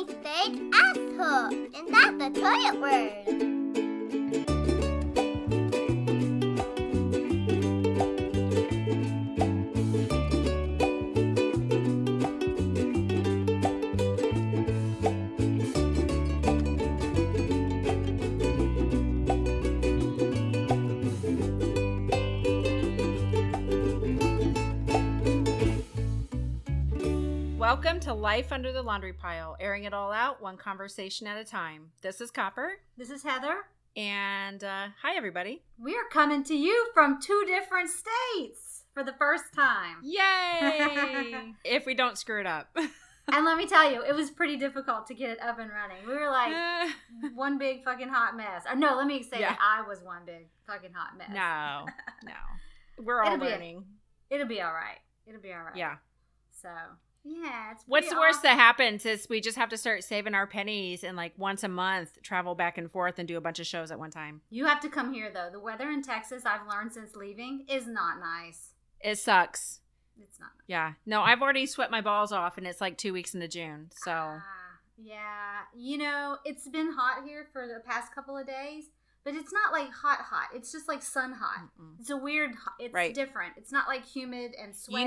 mommy said asshole, and that's the toilet word. Welcome to Life Under the Laundry Pile, airing it all out, one conversation at a time. This is Copper. This is Heather. And hi, everybody. We are coming to you from two different states for the first time. Yay! If we don't screw it up. And let me tell you, it was pretty difficult to get it up and running. We were like one big fucking hot mess. Or no, let me say that I was one big fucking hot mess. No. We're all learning. It'll be all right. Yeah. So... yeah, it's what's the worst that happens is we just have to start saving our pennies and like once a month travel back and forth and do a bunch of shows at one time. You have to come here though. The weather in Texas, I've learned since leaving, is not nice. It sucks. It's not nice. Yeah. No, I've already sweat my balls off and it's like 2 weeks into June. So yeah. You know, it's been hot here for the past couple of days, but it's not like hot. It's just like sun hot. Mm-mm. It's a weird, it's different. It's not like humid and sweaty.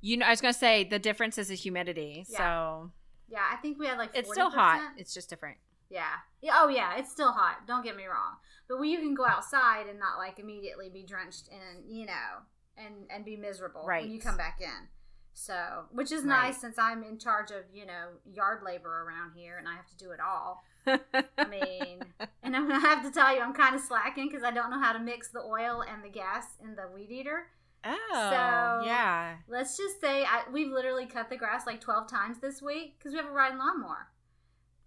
You know, I was going to say the difference is the humidity. Yeah. So yeah, I think we had like 40%. It's still hot. It's just different. Yeah. Oh yeah, it's still hot. Don't get me wrong. But when you can go outside and not like immediately be drenched in, you know, and be miserable when you come back in. So, which is nice since I'm in charge of, you know, yard labor around here and I have to do it all. I mean, and I have to tell you, I'm kind of slacking because I don't know how to mix the oil and the gas in the weed eater. Oh, so, yeah. Let's just say we've literally cut the grass like 12 times this week because we have a riding lawnmower.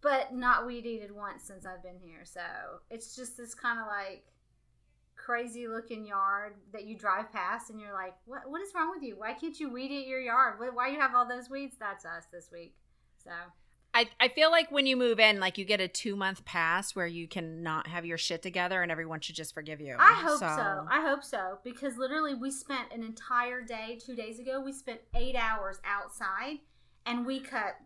But not weed-eated once since I've been here. So it's just this kind of like crazy looking yard that you drive past and you're like, what is wrong with you? Why can't you weed-eat your yard? Why you have all those weeds? That's us this week. So... I feel like when you move in, like you get a 2-month pass where you can not have your shit together and everyone should just forgive you. I hope so. Because literally we spent an entire day, 2 days ago, we spent 8 hours outside and we cut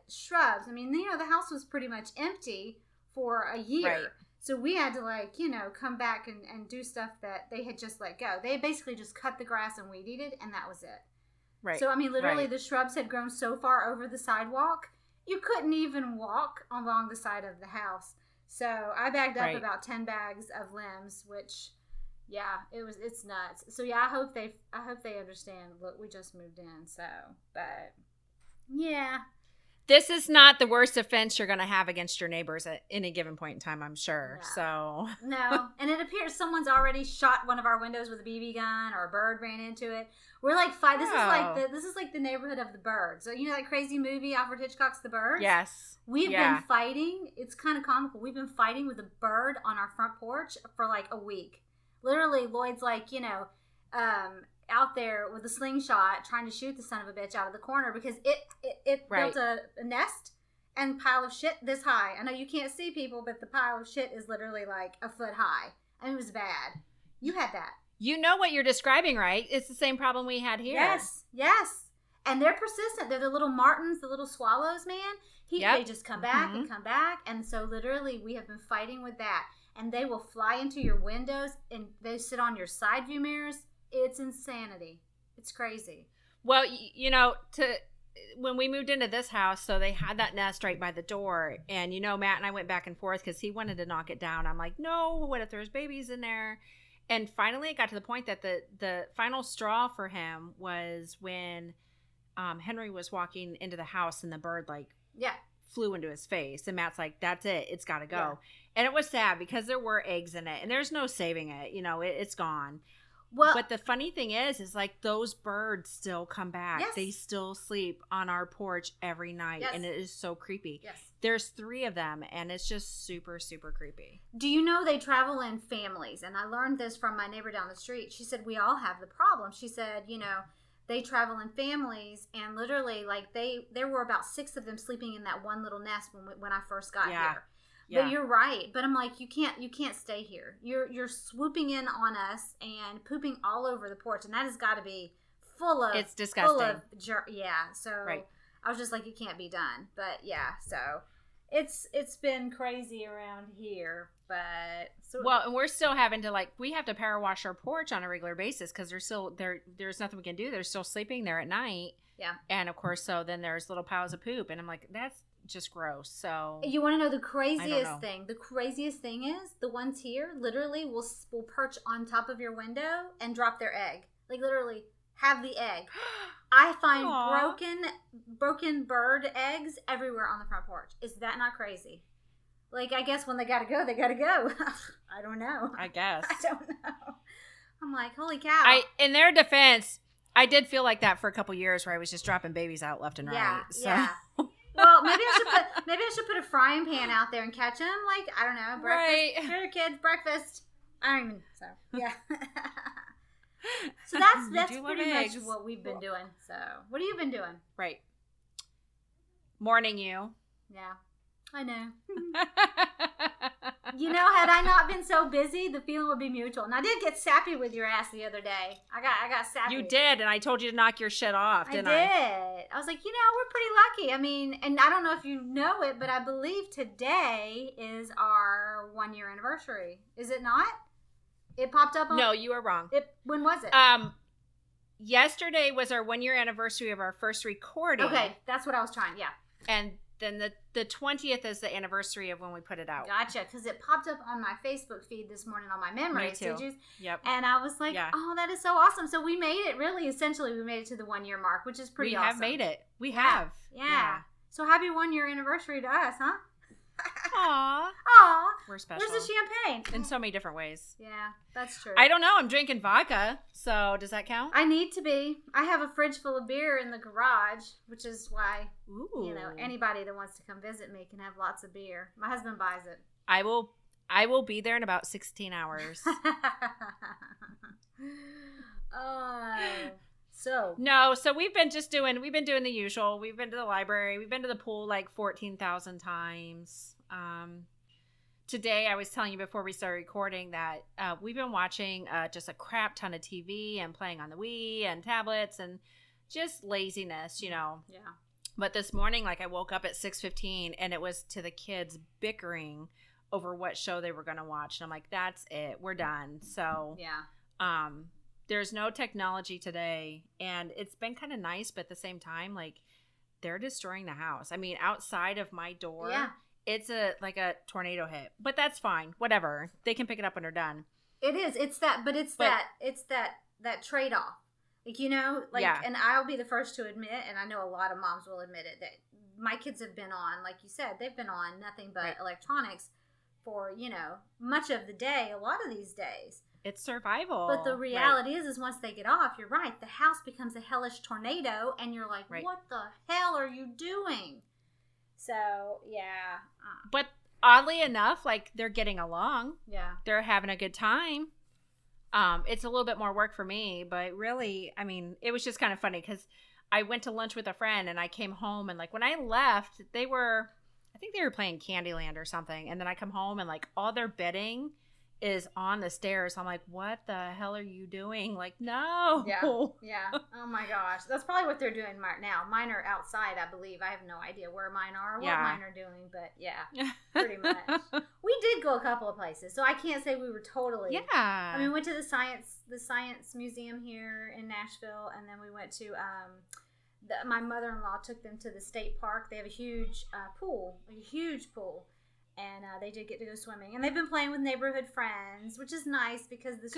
shrubs. I mean, you know, the house was pretty much empty for a year. Right. So we had to like, you know, come back and do stuff that they had just let go. They basically just cut the grass and weed eated and that was it. Right. So, I mean, literally the shrubs had grown so far over the sidewalk you couldn't even walk along the side of the house. So I bagged up about 10 bags of limbs, which, it's nuts. So yeah, I hope they understand. Look, we just moved in, so, but yeah. This is not the worst offense you're going to have against your neighbors at any given point in time, I'm sure. No. So no, and it appears someone's already shot one of our windows with a BB gun, or a bird ran into it. We're like This is like the neighborhood of the birds. So you know that crazy movie Alfred Hitchcock's The Birds? Yes. We've been fighting. It's kind of comical. We've been fighting with a bird on our front porch for like a week. Literally, Lloyd's like, you know, out there with a slingshot trying to shoot the son of a bitch out of the corner because it built a nest and pile of shit this high. I know you can't see people, but the pile of shit is literally like a foot high. And it was bad. You had that. You know what you're describing, right? It's the same problem we had here. Yes. And they're persistent. They're the little martins, the little swallows, man. They just come back and come back. And so literally we have been fighting with that. And they will fly into your windows and they sit on your side view mirrors. It's insanity. It's crazy. Well, you know, when we moved into this house, so they had that nest right by the door. And, you know, Matt and I went back and forth because he wanted to knock it down. I'm like, no, what if there's babies in there? And finally it got to the point that the final straw for him was when Henry was walking into the house and the bird flew into his face. And Matt's like, that's it. It's got to go. Yeah. And it was sad because there were eggs in it and there's no saving it. You know, it's gone. Well, but the funny thing is like those birds still come back. Yes. They still sleep on our porch every night. Yes. And it is so creepy. Yes. There's 3 of them and it's just super, super creepy. Do you know they travel in families? And I learned this from my neighbor down the street. She said, we all have the problem. She said, you know, they travel in families and literally like there were about 6 of them sleeping in that one little nest when I first got here. Yeah. But you're right. But I'm like, you can't stay here. You're swooping in on us and pooping all over the porch, and that has got to be full of. It's disgusting. So right. I was just like, it can't be done. But yeah, so it's been crazy around here. But well, and we're still having to we have to power wash our porch on a regular basis because there's nothing we can do. They're still sleeping there at night. Yeah. And of course, so then there's little piles of poop, and I'm like, that's just gross. So you want to know the craziest thing? The craziest thing is the ones here literally will perch on top of your window and drop their egg. Like literally have the egg. I find broken bird eggs everywhere on the front porch. Is that not crazy? Like, I guess when they gotta go, they gotta go. I don't know. I guess. I don't know. I'm like, holy cow. In their defense, I did feel like that for a couple years where I was just dropping babies out left and right. So. Yeah. Well, maybe I should put a frying pan out there and catch them. Like, I don't know, breakfast. Right. Here, kids, breakfast. I don't even. So yeah. So that's pretty much what we've been doing. So what have you been doing? Right. Morning you. Yeah. I know. You know, had I not been so busy, the feeling would be mutual. And I did get sappy with your ass the other day. I got sappy. You did, and I told you to knock your shit off, didn't I? I was like, we're pretty lucky. I mean, and I don't know if you know it, but I believe today is our 1-year anniversary. Is it not? It popped up on... No, you are wrong. When was it? Yesterday was our 1-year anniversary of our first recording. Okay, that's what I was trying, yeah. And then the 20th is the anniversary of when we put it out. Gotcha, because it popped up on my Facebook feed this morning on my memories. Me too. Did you? Yep. And I was like, oh, that is so awesome. So we made it, essentially, we made it to the 1-year mark, which is pretty awesome. We have made it. We have. Yeah. So happy 1-year anniversary to us, huh? Aww. Aww. We're special. Where's the champagne? In so many different ways. Yeah, that's true. I don't know. I'm drinking vodka. So does that count? I need to be. I have a fridge full of beer in the garage, which is why, anybody that wants to come visit me can have lots of beer. My husband buys it. I will be there in about 16 hours. So we've been doing the usual. We've been to the library. We've been to the pool like 14,000 times. Today, I was telling you before we started recording that we've been watching just a crap ton of TV and playing on the Wii and tablets and just laziness, Yeah. But this morning, I woke up at 6:15 and it was to the kids bickering over what show they were going to watch. And I'm like, that's it. We're done. So, yeah. There's no technology today, and it's been kind of nice, but at the same time, they're destroying the house. I mean, outside of my door, it's a tornado hit, but that's fine. Whatever. They can pick it up when they're done. It is. It's that trade-off. And I'll be the first to admit, and I know a lot of moms will admit it, that my kids have been on, like you said, they've been on nothing but electronics for, much of the day, a lot of these days. It's survival. But the reality is once they get off, you're right, the house becomes a hellish tornado, and you're like, what the hell are you doing? So, yeah. But oddly enough, they're getting along. Yeah. They're having a good time. It's a little bit more work for me, but really, I mean, it was just kind of funny because I went to lunch with a friend, and I came home, and when I left, I think they were playing Candyland or something, and then I come home, and all their bedding is on the stairs. I'm like, what the hell are you doing? No. Yeah. Oh my gosh. That's probably what they're doing now. Mine are outside, I believe. I have no idea where mine are or what mine are doing, but pretty much. We did go a couple of places, so I can't say we were totally. Yeah. I mean, we went to the science museum here in Nashville, and then we went to my mother-in-law took them to the state park. They have a huge pool, and they did get to go swimming. And they've been playing with neighborhood friends, which is nice because the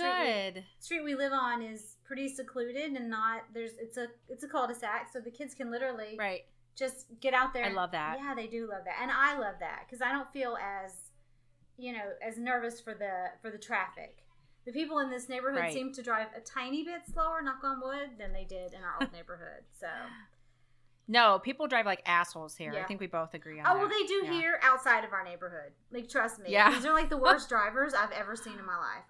street we live on is pretty secluded and it's a cul-de-sac, so the kids can literally just get out there. I love that. Yeah, they do love that, and I love that because I don't feel as nervous for the traffic. The people in this neighborhood seem to drive a tiny bit slower, knock on wood, than they did in our old neighborhood. So. No, people drive like assholes here. Yeah. I think we both agree on that. Oh, well, they do here outside of our neighborhood. Trust me. Yeah. These are the worst drivers I've ever seen in my life.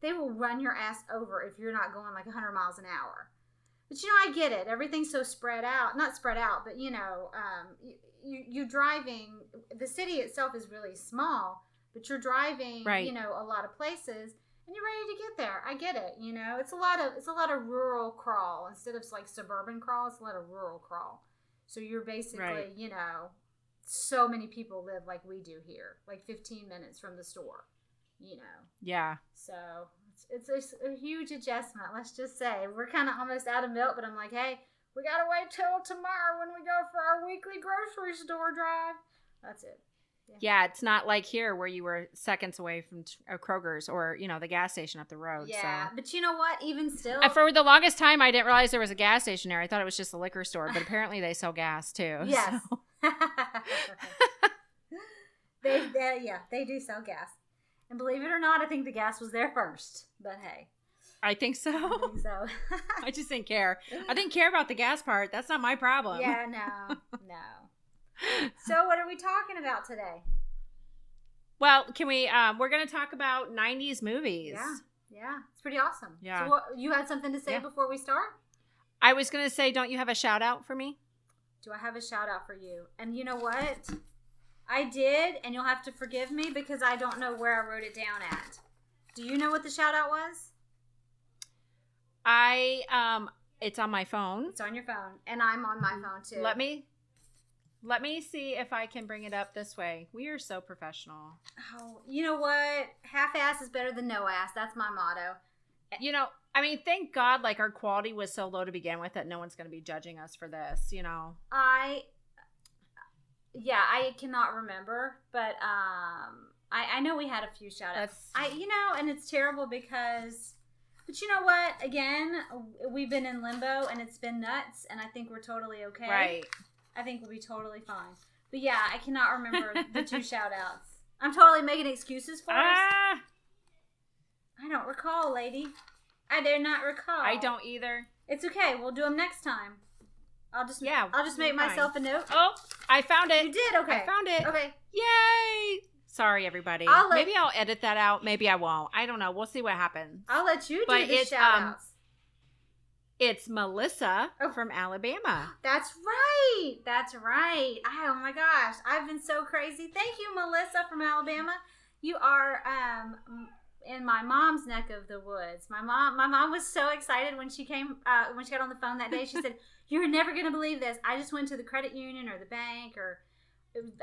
They will run your ass over if you're not going 100 miles an hour. But, I get it. Everything's so spread out. Not spread out, but, you're driving. The city itself is really small, but you're driving, a lot of places. And you're ready to get there. I get it. It's a lot of rural crawl instead of suburban crawl. It's a lot of rural crawl. So you're basically, Right. you know, so many people live like we do here, like 15 minutes from the store, you know. Yeah. So it's a huge adjustment. Let's just say we're kind of almost out of milk, but I'm like, hey, we got to wait till tomorrow when we go for our weekly grocery store drive. That's it. Yeah, it's not like here where you were seconds away from Kroger's or, you know, the gas station up the road. Yeah, So. but you know what? Even still. For the longest time, I didn't realize there was a gas station there. I thought it was just a liquor store, but apparently they sell gas too. Yes. So. They do sell gas. And believe it or not, I think the gas was there first. But hey. I think so. I think so. I just didn't care. I didn't care about the gas part. That's not my problem. Yeah, no. So what are we talking about today? Well, can we, we're going to talk about 90s movies. Yeah. It's pretty awesome. Yeah. So you had something to say before we start? I was going to say, don't you have a shout out for me? Do I have a shout out for you? And you know what? I did, and you'll have to forgive me because I don't know where I wrote it down at. Do you know what the shout out was? It's on my phone. It's on your phone, and I'm on my phone too. Let me see if I can bring it up this way. We are so professional. Oh, you know what? Half-ass is better than no ass. That's my motto. You know, I mean, thank God, like, our quality was so low to begin with that no one's going to be judging us for this, you know? I cannot remember, but I know we had a few shout-outs. And it's terrible because, but you know what? Again, we've been in limbo, and it's been nuts, and I think we're totally okay. Right. I think we'll be totally fine. But yeah, I cannot remember the two shout-outs. I'm totally making excuses for us. I don't recall, lady. I dare not recall. I don't either. It's okay. We'll do them next time. I'll just make myself a note. Oh, I found it. You did? Okay. I found it. Okay. Yay! Sorry, everybody. Maybe I'll edit that out. Maybe I won't. I don't know. We'll see what happens. I'll let you do the shout-outs. It's Melissa from Alabama. That's right. Oh my gosh. I've been so crazy. Thank you, Melissa from Alabama. You are in my mom's neck of the woods. My mom was so excited when she when she got on the phone that day. She said, "You're never going to believe this. I just went to the credit union or the bank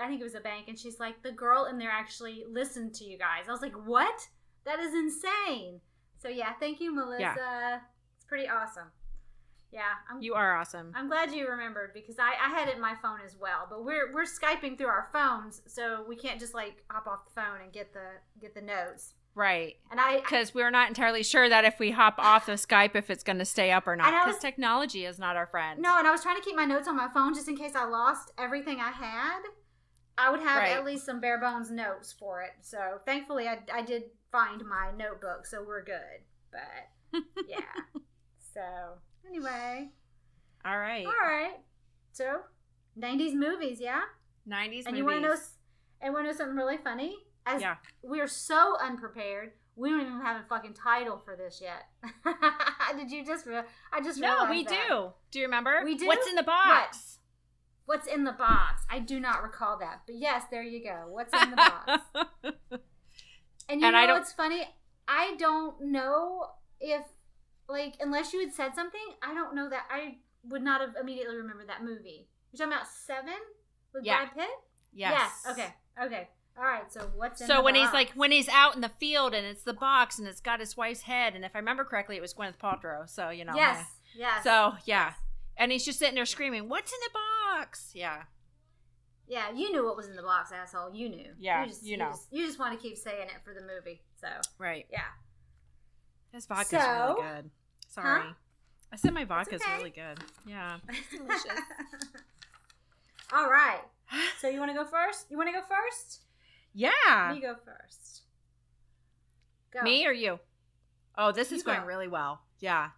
I think it was a bank, and she's like, the girl in there actually listened to you guys." I was like, "What? That is insane." So yeah, thank you, Melissa. Yeah. It's pretty awesome. Yeah, you are awesome. I'm glad you remembered because I had it in my phone as well. But we're Skyping through our phones, so we can't just like hop off the phone and get the notes. Right. And because we're not entirely sure that if we hop off of Skype, if it's going to stay up or not. Because technology is not our friend. No, and I was trying to keep my notes on my phone just in case I lost everything I had. I would have at least some bare bones notes for it. So thankfully, I did find my notebook, so we're good. But yeah. So anyway. All right. So 90s movies, yeah? 90s movies. And you want to know something really funny? We are so unprepared. We don't even have a fucking title for this yet. Did you just? I just realized. No, we do. Do you remember? We do. What's in the box? What's in the box? I do not recall that, but yes, there you go. What's in the box? And you know what's funny? I don't know if, like, unless you had said something, I don't know that I would not have immediately remembered that movie. You're talking about Seven with Brad Pitt? Yes. Okay. All right, so what's in the box? So when he's out in the field and it's the box and it's got his wife's head, and if I remember correctly, it was Gwyneth Paltrow. So you know. Yes. So yeah, and he's just sitting there screaming, "What's in the box?" Yeah. Yeah, you knew what was in the box, asshole. You knew. Yeah, you just want to keep saying it for the movie. So. Right. Yeah. This vodka's really good. Sorry. Huh? I said my vodka's really good. Yeah. It's delicious. All right. So you want to go first? Yeah. You go first. Go. Me or you? Oh, this is going really well. Yeah.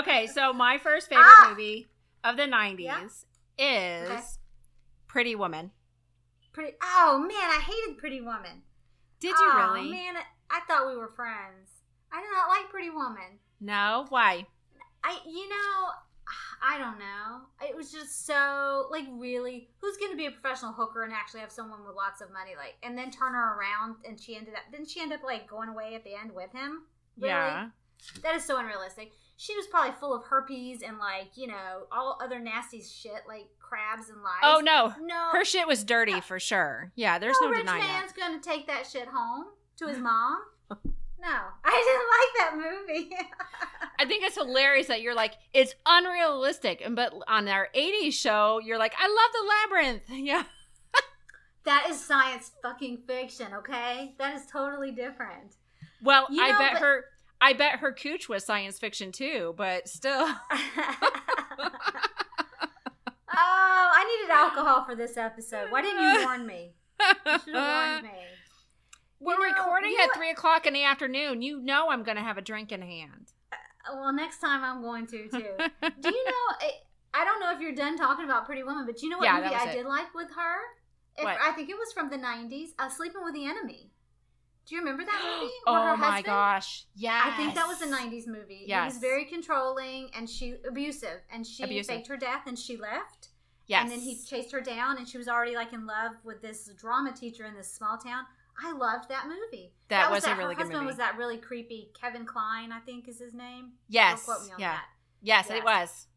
Okay, so my first favorite movie of the 90s is Pretty Woman. Oh, man, I hated Pretty Woman. Did you really? Oh, man, I thought we were friends. I did not like Pretty Woman. No? Why? I don't know. It was just so, like, really, who's going to be a professional hooker and actually have someone with lots of money, like, and then turn her around, and didn't she end up, like, going away at the end with him? Really? Yeah. That is so unrealistic. she was probably full of herpes and like, you know, all other nasty shit like crabs and lice. Oh no. No. Her shit was dirty for sure. Yeah, there's no rich denying man's that. gonna take that shit home to his mom. No, I didn't like that movie. I think it's hilarious that you're like, it's unrealistic. But on our 80s show, you're like, I love the labyrinth. Yeah. That is science fucking fiction, okay? That is totally different. Well, You know, I bet her cooch was science fiction too, but still. Oh, I needed alcohol for this episode. Why didn't you warn me? You should have warned me. We're recording at 3 o'clock in the afternoon. You know I'm going to have a drink in hand. Well, next time I'm going to, too. Do you know, I don't know if you're done talking about Pretty Woman, but you know what movie I did like with her? What? I think it was from the 90s, Sleeping with the Enemy. Do you remember that movie? Oh my gosh. Yes. I think that was a 90s movie. Yes. It was very controlling and abusive. And she faked her death and she left. Yes. And then he chased her down and she was already like in love with this drama teacher in this small town. I loved that movie. That was a really good movie. Her husband was that really creepy Kevin Kline, I think is his name. Yes. Don't quote me on that. Yes, it was.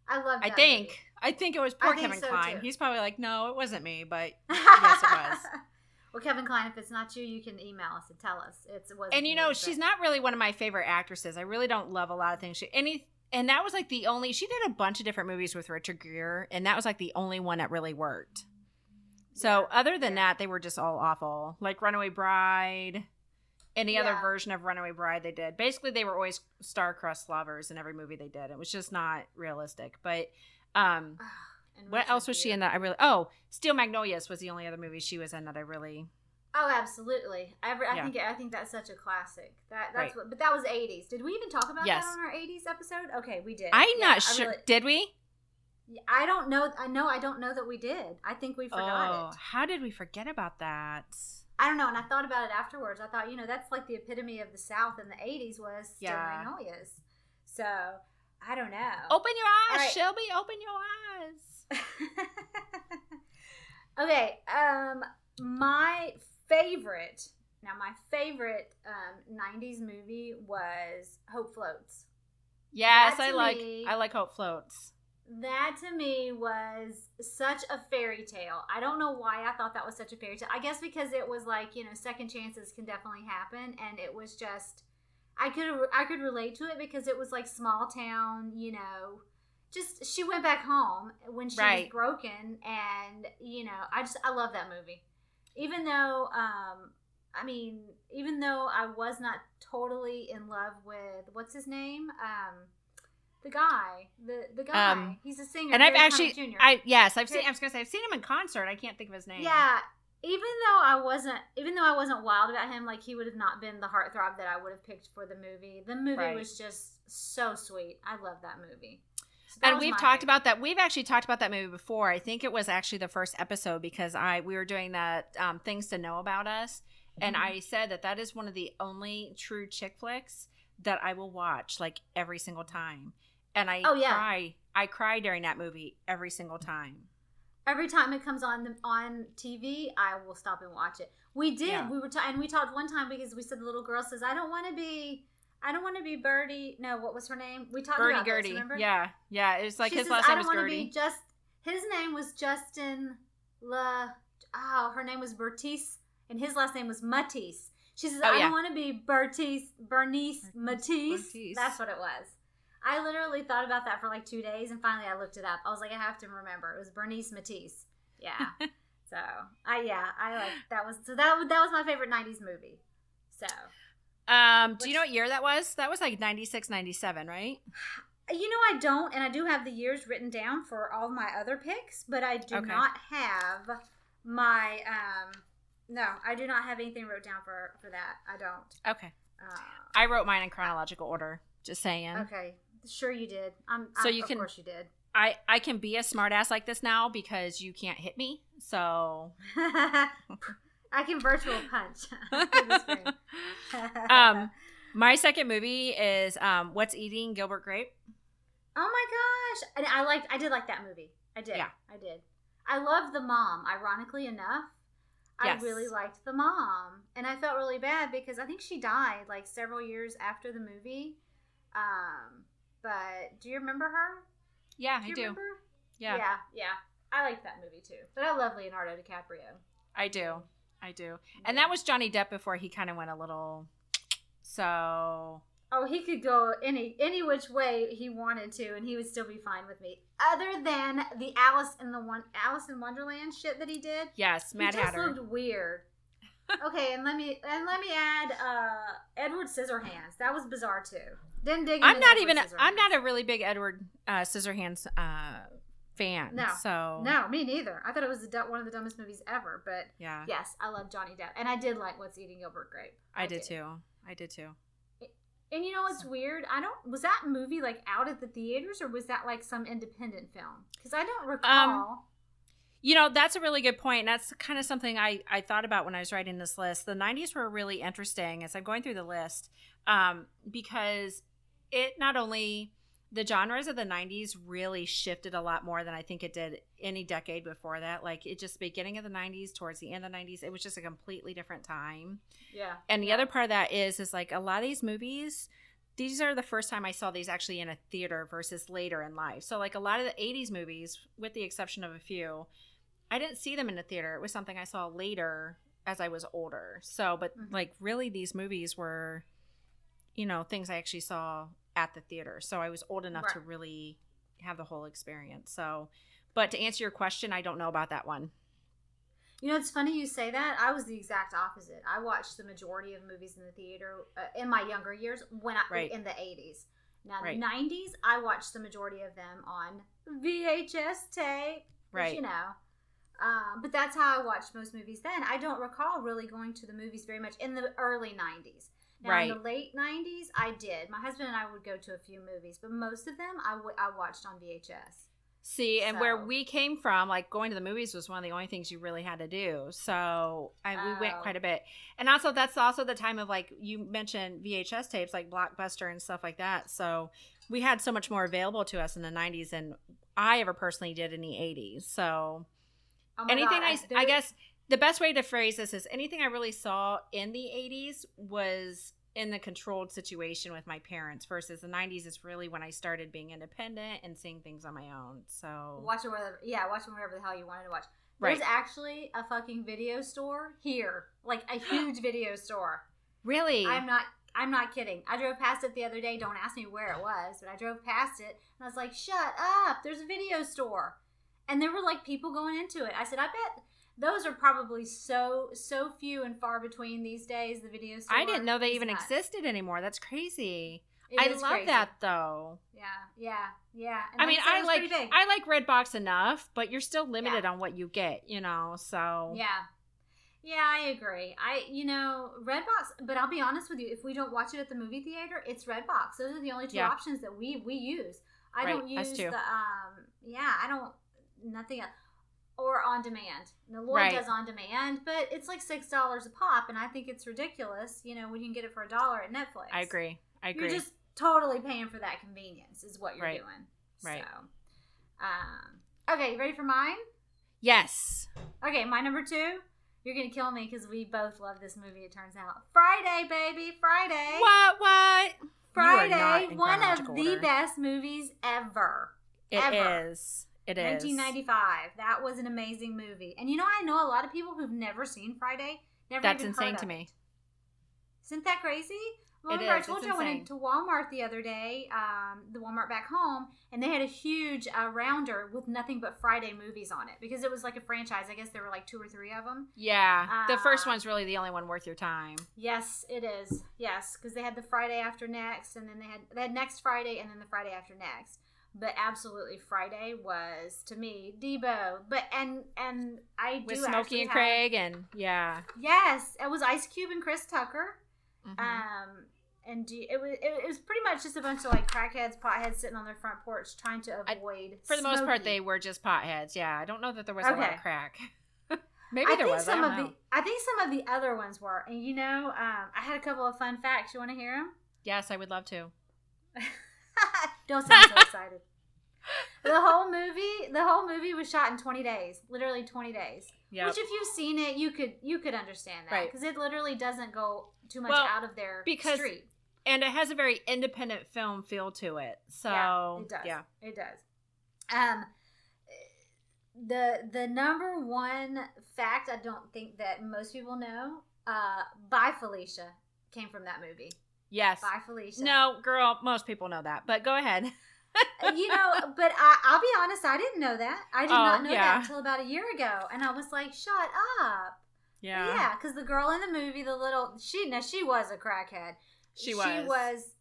I love that movie. I think it was poor Kevin Kline. Too. He's probably like, no, it wasn't me, but yes, it was. Well, Kevin Kline, if it's not you, you can email us and tell us. It wasn't. And you know, she's not really one of my favorite actresses. I really don't love a lot of things. And that was like the only, she did a bunch of different movies with Richard Gere, and that was like the only one that really worked. So other than that, they were just all awful. Like Runaway Bride, any other version of Runaway Bride they did. Basically, they were always star-crossed lovers in every movie they did. It was just not realistic. But what else was she in that Steel Magnolias was the only other movie she was in that I really... Oh, absolutely. I think that's such a classic. That's right. But that was 80s. Did we even talk about that on our 80s episode? Okay, we did. I'm not sure. Did we? I don't know. I don't know that we did. I think we forgot it. How did we forget about that? I don't know. And I thought about it afterwards. I thought, that's like the epitome of the South in the 80s was Steel Magnolias. So, I don't know. Open your eyes, right. Shelby. Open your eyes. Okay. My favorite 90s movie was Hope Floats. Yes, I like Hope Floats. That to me was such a fairy tale. I don't know why I thought that was such a fairy tale. I guess because it was like, second chances can definitely happen, and it was just I could relate to it because it was like small town, just she went back home when she was broken, and I love that movie. Even though I was not totally in love with what's his name? The guy. He's a singer. And I've actually Jr. I've seen him in concert. I can't think of his name. Yeah. Even though I wasn't wild about him, like he would have not been the heartthrob that I would have picked for the movie. The movie was just so sweet. I love that movie. And we've talked about that. We've actually talked about that movie before. I think it was actually the first episode because we were doing that Things to Know About Us. And I said that is one of the only true chick flicks that I will watch like every single time. And I cry during that movie every single time. Every time it comes on TV, I will stop and watch it. We did. Yeah. We talked one time because we said the little girl says, I don't want to be Birdie. No, what was her name? We talked about Gertie. This, remember? Yeah. Yeah. It was like she his says, last name was Gertie. His name was Justin her name was Bertice, and his last name was Matisse. She says, I don't want to be Bernice Matisse. That's what it was. I literally thought about that for like 2 days, and finally I looked it up. I was like, I have to remember. It was Bernice Matisse. Yeah. So, I like that was my favorite 90s movie. So, do you know what year that was? That was like 96, 97, right? I don't, and I do have the years written down for all my other picks, but I do not have my, no, I do not have anything wrote down for that. I don't. Okay. I wrote mine in chronological order, just saying. Okay. Sure you did. Of course you did. I can be a smartass like this now because you can't hit me, so. I can virtual punch. My second movie is What's Eating Gilbert Grape. Oh my gosh. And I did like that movie. I did. Yeah. I did. I love the mom, ironically enough. Yes. I really liked the mom. And I felt really bad because I think she died like several years after the movie. but do you remember her? Yeah, I do. Remember? Yeah. Yeah. I like that movie too. But I love Leonardo DiCaprio. I do. And that was Johnny Depp before he kind of went a little, so. Oh, he could go any which way he wanted to, and he would still be fine with me. Other than the Alice in Wonderland shit that he did. Yes, Mad Hatter. Hatter. He just looked weird. Okay, and let me add Edward Scissorhands. That was bizarre too. Didn't dig. I'm not a really big Edward Scissorhands fan. No, me neither. I thought it was one of the dumbest movies ever. But yeah, yes, I love Johnny Depp, and I did like What's Eating Gilbert Grape. I did too. And you know what's weird? Was that movie like out at the theaters, or was that like some independent film? Because I don't recall. That's a really good point. And that's kind of something I thought about when I was writing this list. The 90s were really interesting as I'm going through the list, because it not only the genres of the 90s really shifted a lot more than I think it did any decade before that. Like it just beginning of the 90s towards the end of the 90s, it was just a completely different time. Yeah. And the other part of that is like a lot of these movies, these are the first time I saw these actually in a theater versus later in life. So like a lot of the 80s movies, with the exception of a few, I didn't see them in a theater. It was something I saw later as I was older. So, but like really these movies were, things I actually saw at the theater. So I was old enough to really have the whole experience. So, but to answer your question, I don't know about that one. It's funny you say that. I was the exact opposite. I watched the majority of movies in the theater in my younger years in the 80s. Now, the 90s, I watched the majority of them on VHS tape. Right. Which, but that's how I watched most movies then. I don't recall really going to the movies very much in the early 90s. Now, in the late 90s, I did. My husband and I would go to a few movies, but most of them I watched on VHS. See, and where we came from, like going to the movies was one of the only things you really had to do. So we went quite a bit. And also, that's also the time of, like, you mentioned VHS tapes, like Blockbuster and stuff like that. So we had so much more available to us in the 90s than I ever personally did in the 80s. So I guess the best way to phrase this is anything I really saw in the 80s was in the controlled situation with my parents versus the 90s is really when I started being independent and seeing things on my own. So watching whatever the hell you wanted to watch. There's actually a fucking video store here, like a huge video store. Really? I'm not kidding. I drove past it the other day. Don't ask me where it was, but I drove past it and I was like, "Shut up! There's a video store," and there were like people going into it. I said, "I bet." Those are probably so few and far between these days, the video store. I didn't know they even existed anymore. That's crazy. I love crazy. That, though. Yeah. And I mean, I like Redbox enough, but you're still limited on what you get, so. Yeah, I agree. Redbox, but I'll be honest with you, if we don't watch it at the movie theater, it's Redbox. Those are the only two options that we use. I don't use nothing else. Or on demand. Now, Lloyd does on demand, but it's like $6 a pop, and I think it's ridiculous, when you can get it for $1 at Netflix. I agree. You're just totally paying for that convenience is what you're doing. Right. So, okay, you ready for mine? Yes. Okay, my number 2. You're going to kill me because we both love this movie, it turns out. Friday, baby, Friday. What? Friday, one of the best movies ever. It is. 1995. That was an amazing movie. And I know a lot of people who've never seen Friday. That's insane to me. Isn't that crazy? Remember, I told you I went into Walmart the other day, the Walmart back home, and they had a huge rounder with nothing but Friday movies on it because it was like a franchise. I guess there were like 2 or 3 of them. Yeah. The first one's really the only one worth your time. Yes, it is. Yes, because they had the Friday after next, and then they had next Friday, and then the Friday after next. But absolutely, Friday was to me Debo. But and I with do Smokey and Craig and yes, it was Ice Cube and Chris Tucker. And it was pretty much just a bunch of like crackheads, potheads sitting on their front porch trying to avoid. For the most part, they were just potheads. Yeah, I don't know that there was a lot of crack. Maybe there was. I think some of the other ones were. And I had a couple of fun facts. You want to hear them? Yes, I would love to. Don't sound so excited. The whole movie was shot in 20 days. Literally 20 days. Yep. Which if you've seen it, you could understand that. Because it literally doesn't go too much out of their street. And it has a very independent film feel to it. So yeah, it does. Yeah, it does. The number one fact I don't think that most people know, Bye Felicia, came from that movie. Yes. Bye Felicia. No, girl, most people know that, but go ahead. But I'll be honest, I didn't know that. I did not know that until about a year ago, and I was like, "Shut up!" Yeah, because the girl in the movie, she was a crackhead. She was.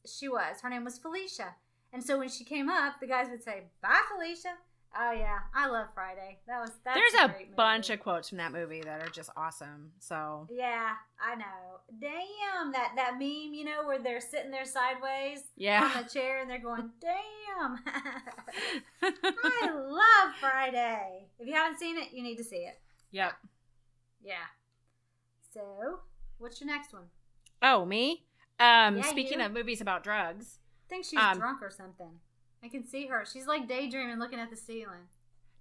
Her name was Felicia, and so when she came up, the guys would say, "Bye, Felicia." Oh yeah, I love Friday. That's There's a a great movie. bunch of quotes from that movie that are just awesome. So yeah, I know. Damn, that meme, where they're sitting there sideways on the chair and they're going, "Damn." I love Friday. If you haven't seen it, you need to see it. Yep. Yeah. So, what's your next one? Oh, me? Speaking of movies about drugs, I think she's drunk or something. I can see her. She's like daydreaming, looking at the ceiling.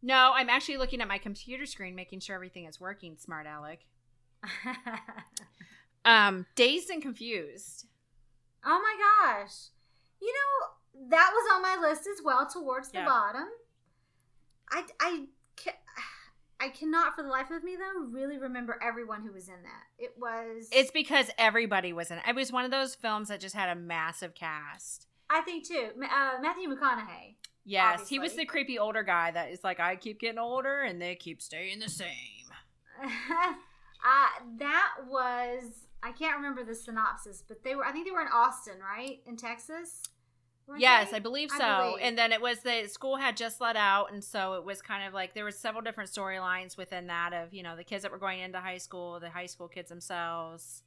No, I'm actually looking at my computer screen, making sure everything is working, smart Alec. Dazed and Confused. Oh my gosh. That was on my list as well, towards the bottom. I cannot for the life of me, though, really remember everyone who was in that. It's because everybody was in it. It was one of those films that just had a massive cast. I think, too. Matthew McConaughey. Yes, obviously. He was the creepy older guy that is like, I keep getting older and they keep staying the same. That was, I can't remember the synopsis, but I think they were in Austin, right? In Texas? Yes, I believe so. And then it was the school had just let out, and so it was kind of like there were several different storylines within that of, the kids that were going into high school, the high school kids themselves.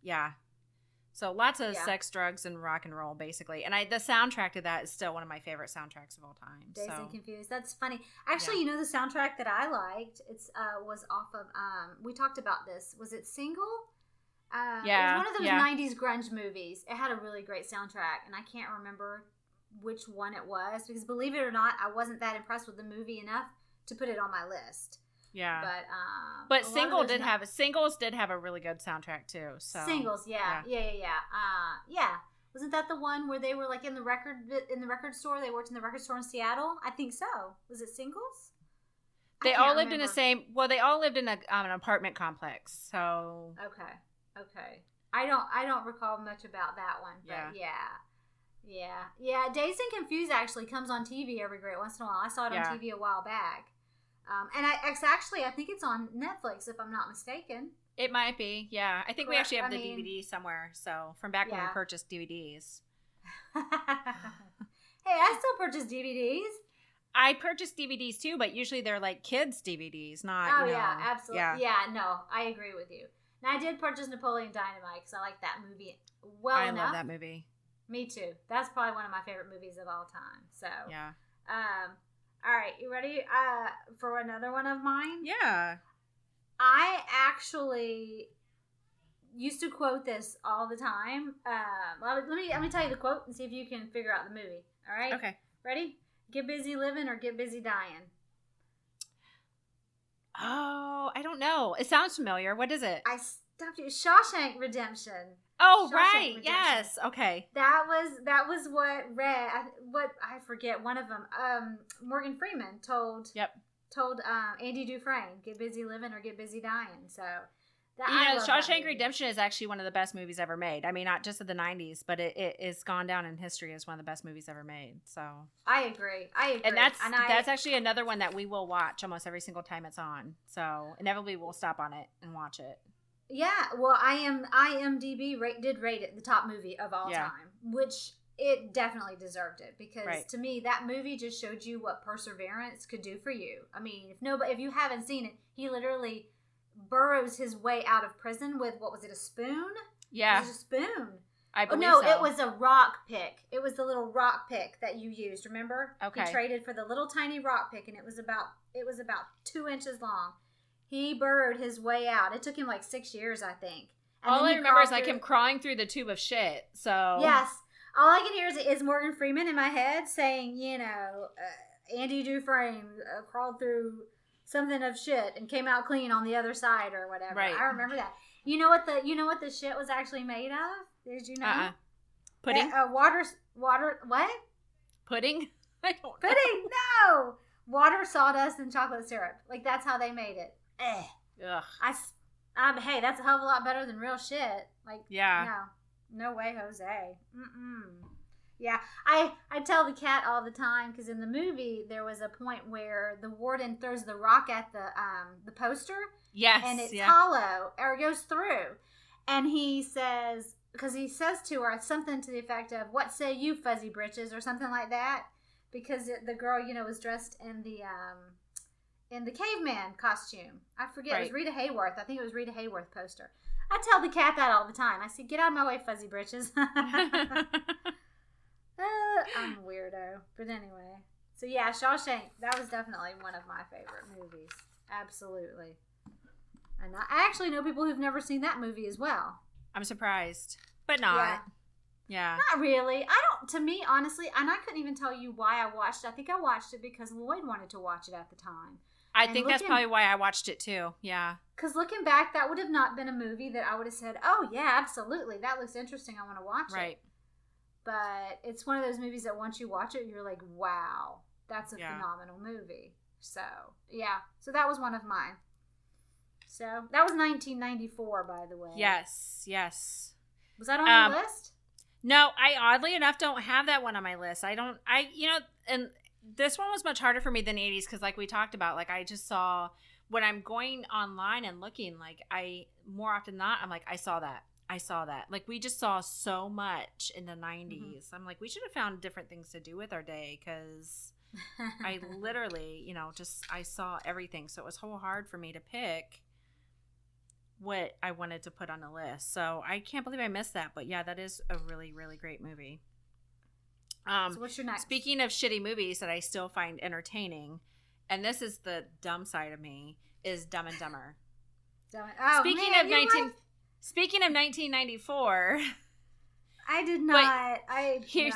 Yeah. So lots of sex, drugs, and rock and roll, basically. And the soundtrack to that is still one of my favorite soundtracks of all time. Dazed and Confused. That's funny. Actually, the soundtrack that I liked, was off of, we talked about this. Was it Single? It was one of those 90s grunge movies. It had a really great soundtrack, and I can't remember which one it was, because believe it or not, I wasn't that impressed with the movie enough to put it on my list. Yeah. But Singles did have a really good soundtrack too. So Singles, yeah. Wasn't that the one where they were like in the record store? They worked in the record store in Seattle. I think so. Was it Singles? They all lived in the same. Well, they all lived in an apartment complex. So okay. I don't recall much about that one. But yeah. Dazed and Confused actually comes on TV every great once in a while. I saw it on TV a while back. And I think it's on Netflix, if I'm not mistaken. It might be, yeah. I think we actually have the DVD somewhere, so from back when we purchased DVDs. Hey, I still purchase DVDs. I purchase DVDs too, but usually they're like kids' DVDs, not. Oh, yeah, absolutely. Yeah, no, I agree with you. Now, I did purchase Napoleon Dynamite because I like that movie enough. I love that movie. Me too. That's probably one of my favorite movies of all time. So, yeah. All right, you ready for another one of mine? Yeah. I actually used to quote this all the time. Let me tell you the quote and see if you can figure out the movie. All right? Okay. Ready? Get busy living or get busy dying. Oh, I don't know. It sounds familiar. What is it? I stopped you. Shawshank Redemption. Oh, Shawshank right. Redemption. Yes. Okay. That was what I forget. One of them. Morgan Freeman told Andy Dufresne, get busy living or get busy dying. So Shawshank Redemption is actually one of the best movies ever made. I mean, not just of the 90s, but it is gone down in history as one of the best movies ever made. So I agree. And that's actually another one that we will watch almost every single time it's on. So inevitably we'll stop on it and watch it. Yeah, well, IMDb did rate it the top movie of all time, which it definitely deserved it, because to me that movie just showed you what perseverance could do for you. I mean, if you haven't seen it, he literally burrows his way out of prison with, what was it, a spoon? Yeah. It was a spoon. I believe so. It was a rock pick. It was the little rock pick that you used, remember? Okay. He traded for the little tiny rock pick, and it was about 2 inches long. He burrowed his way out. It took him like 6 years, I think. And all I remember is like him crawling through the tube of shit. So yes. All I can hear is Morgan Freeman in my head saying, Andy Dufresne crawled through something of shit and came out clean on the other side or whatever. Right. I remember that. You know what the shit was actually made of? Did you know? Pudding? Water. What? Pudding? I don't know. Pudding? No. Water, sawdust, and chocolate syrup. Like that's how they made it. Ugh. Hey, that's a hell of a lot better than real shit. Like, yeah. No way, Jose. Yeah, I tell the cat all the time because in the movie there was a point where the warden throws the rock at the poster. Yes. And it's hollow or it goes through, and he says to her something to the effect of "What say you, fuzzy britches?" or something like that, because the girl was dressed in the caveman costume. I forget. Right. It was Rita Hayworth. I think it was Rita Hayworth poster. I tell the cat that all the time. I say, "Get out of my way, fuzzy britches." I'm a weirdo. But anyway. So yeah, Shawshank, that was definitely one of my favorite movies. Absolutely. And I actually know people who've never seen that movie as well. I'm surprised. But not. Yeah. Not really. To me, honestly, and I couldn't even tell you why I watched it. I think I watched it because Lloyd wanted to watch it at the time. I think that's probably why I watched it too. Yeah. Because looking back, that would have not been a movie that I would have said, oh, yeah, absolutely. That looks interesting. I want to watch it. Right. But it's one of those movies that once you watch it, you're like, wow, that's a phenomenal movie. So, yeah. So that was one of mine. So that was 1994, by the way. Yes. Was that on your list? No, I oddly enough don't have that one on my list. And this one was much harder for me than 80s because like we talked about, like I just saw when I'm going online and looking, like more often than not, I'm like, I saw that. Like we just saw so much in the 90s. Mm-hmm. I'm like, we should have found different things to do with our day because I literally, I saw everything. So it was so hard for me to pick what I wanted to put on the list. So I can't believe I missed that. But yeah, that is a really, really great movie. So what's your next? Speaking of shitty movies that I still find entertaining, and this is the dumb side of me, is Dumb and Dumber. Speaking of 1994, I did not. Here's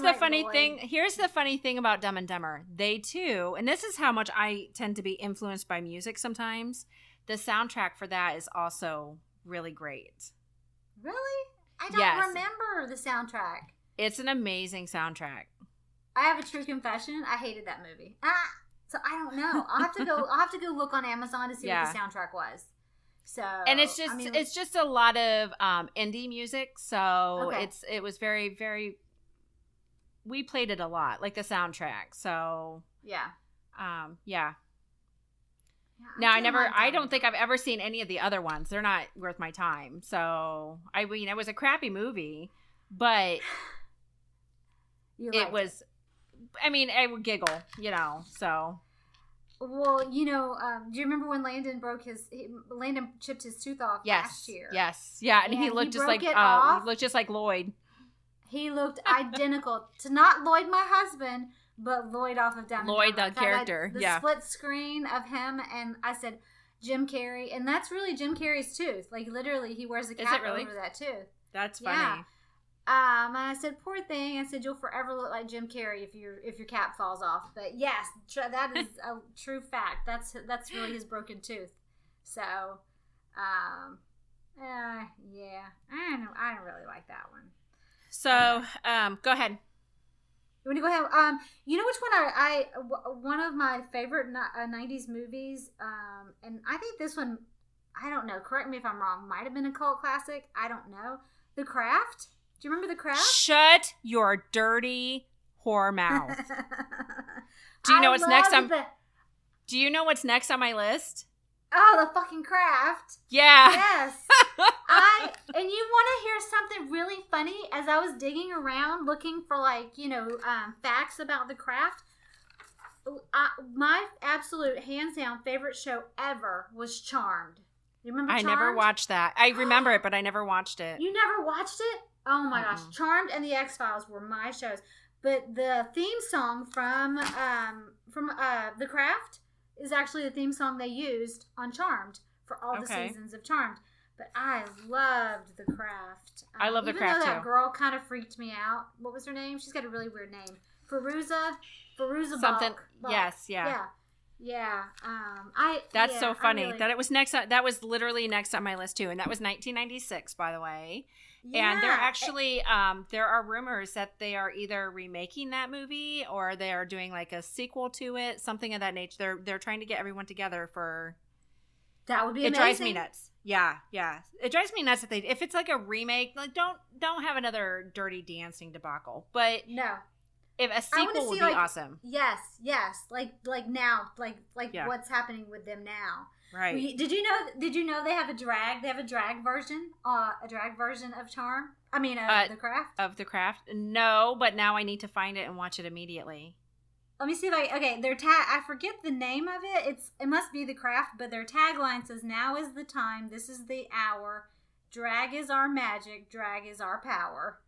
the funny thing. Here's the funny thing about Dumb and Dumber. They too, and this is how much I tend to be influenced by music sometimes. The soundtrack for that is also really great. Really? I don't remember the soundtrack. It's an amazing soundtrack. I have a true confession. I hated that movie. So I don't know. I'll have to go look on Amazon to see what the soundtrack was. So and it's just a lot of indie music. So it was very, very. We played it a lot, like the soundtrack. So yeah. Now I don't think I've ever seen any of the other ones. They're not worth my time. So I mean, it was a crappy movie, but it was. I mean, I would giggle, so. Well, do you remember when Landon chipped his tooth off last year? Yes. Yeah, and he looked just like Lloyd. He looked identical to not Lloyd, my husband, but Lloyd off of Dumb and Lloyd, Dumber. the character. The split screen of him, and I said Jim Carrey, and that's really Jim Carrey's tooth. Like literally, he wears a cap over that tooth. That's funny. Yeah. And I said, poor thing. I said, you'll forever look like Jim Carrey if your cap falls off. But yes, that is a true fact. That's really his broken tooth. So, yeah, I don't really like that one. So, go ahead. You want to go ahead? You know which one one of my favorite 90s movies, and I think this one, I don't know, correct me if I'm wrong, might have been a cult classic. I don't know. The Craft. Do you remember The Craft? Shut your dirty whore mouth. Do you know what's next on? Do you know what's next on my list? Oh, The fucking Craft. Yeah. Yes. And you want to hear something really funny? As I was digging around looking for facts about The Craft, my absolute hands down favorite show ever was Charmed. You remember Charmed? I never watched that. I remember it, but I never watched it. You never watched it? Oh my gosh. Charmed and The X-Files were my shows. But the theme song from The Craft is actually the theme song they used on Charmed for all the seasons of Charmed. But I loved The Craft. I love The Craft, too. Even though that girl kind of freaked me out. What was her name? She's got a really weird name. Fairuza something. Balk. Yes, yeah. Yeah. That's yeah, so funny really, that it was next. That was literally next on my list too, and that was 1996, by the way. yeah. And they're actually, there are rumors that they are either remaking that movie or they are doing like a sequel to it, something of that nature. They're trying to get everyone together for. That would be It amazing. drives me nuts. Yeah. It drives me nuts if it's like a remake, like don't have another Dirty Dancing debacle. But No. if a I sequel want to would see be like awesome. Yes. Like now, like Yeah. what's happening with them now. Right. Did you know they have a drag? They have a drag version of Charm. I mean, The Craft. Of The Craft? No, but now I need to find it and watch it immediately. Let me see if their tag, I forget the name of it. It must be The Craft, but their tagline says, "Now is the time, this is the hour. Drag is our magic, drag is our power."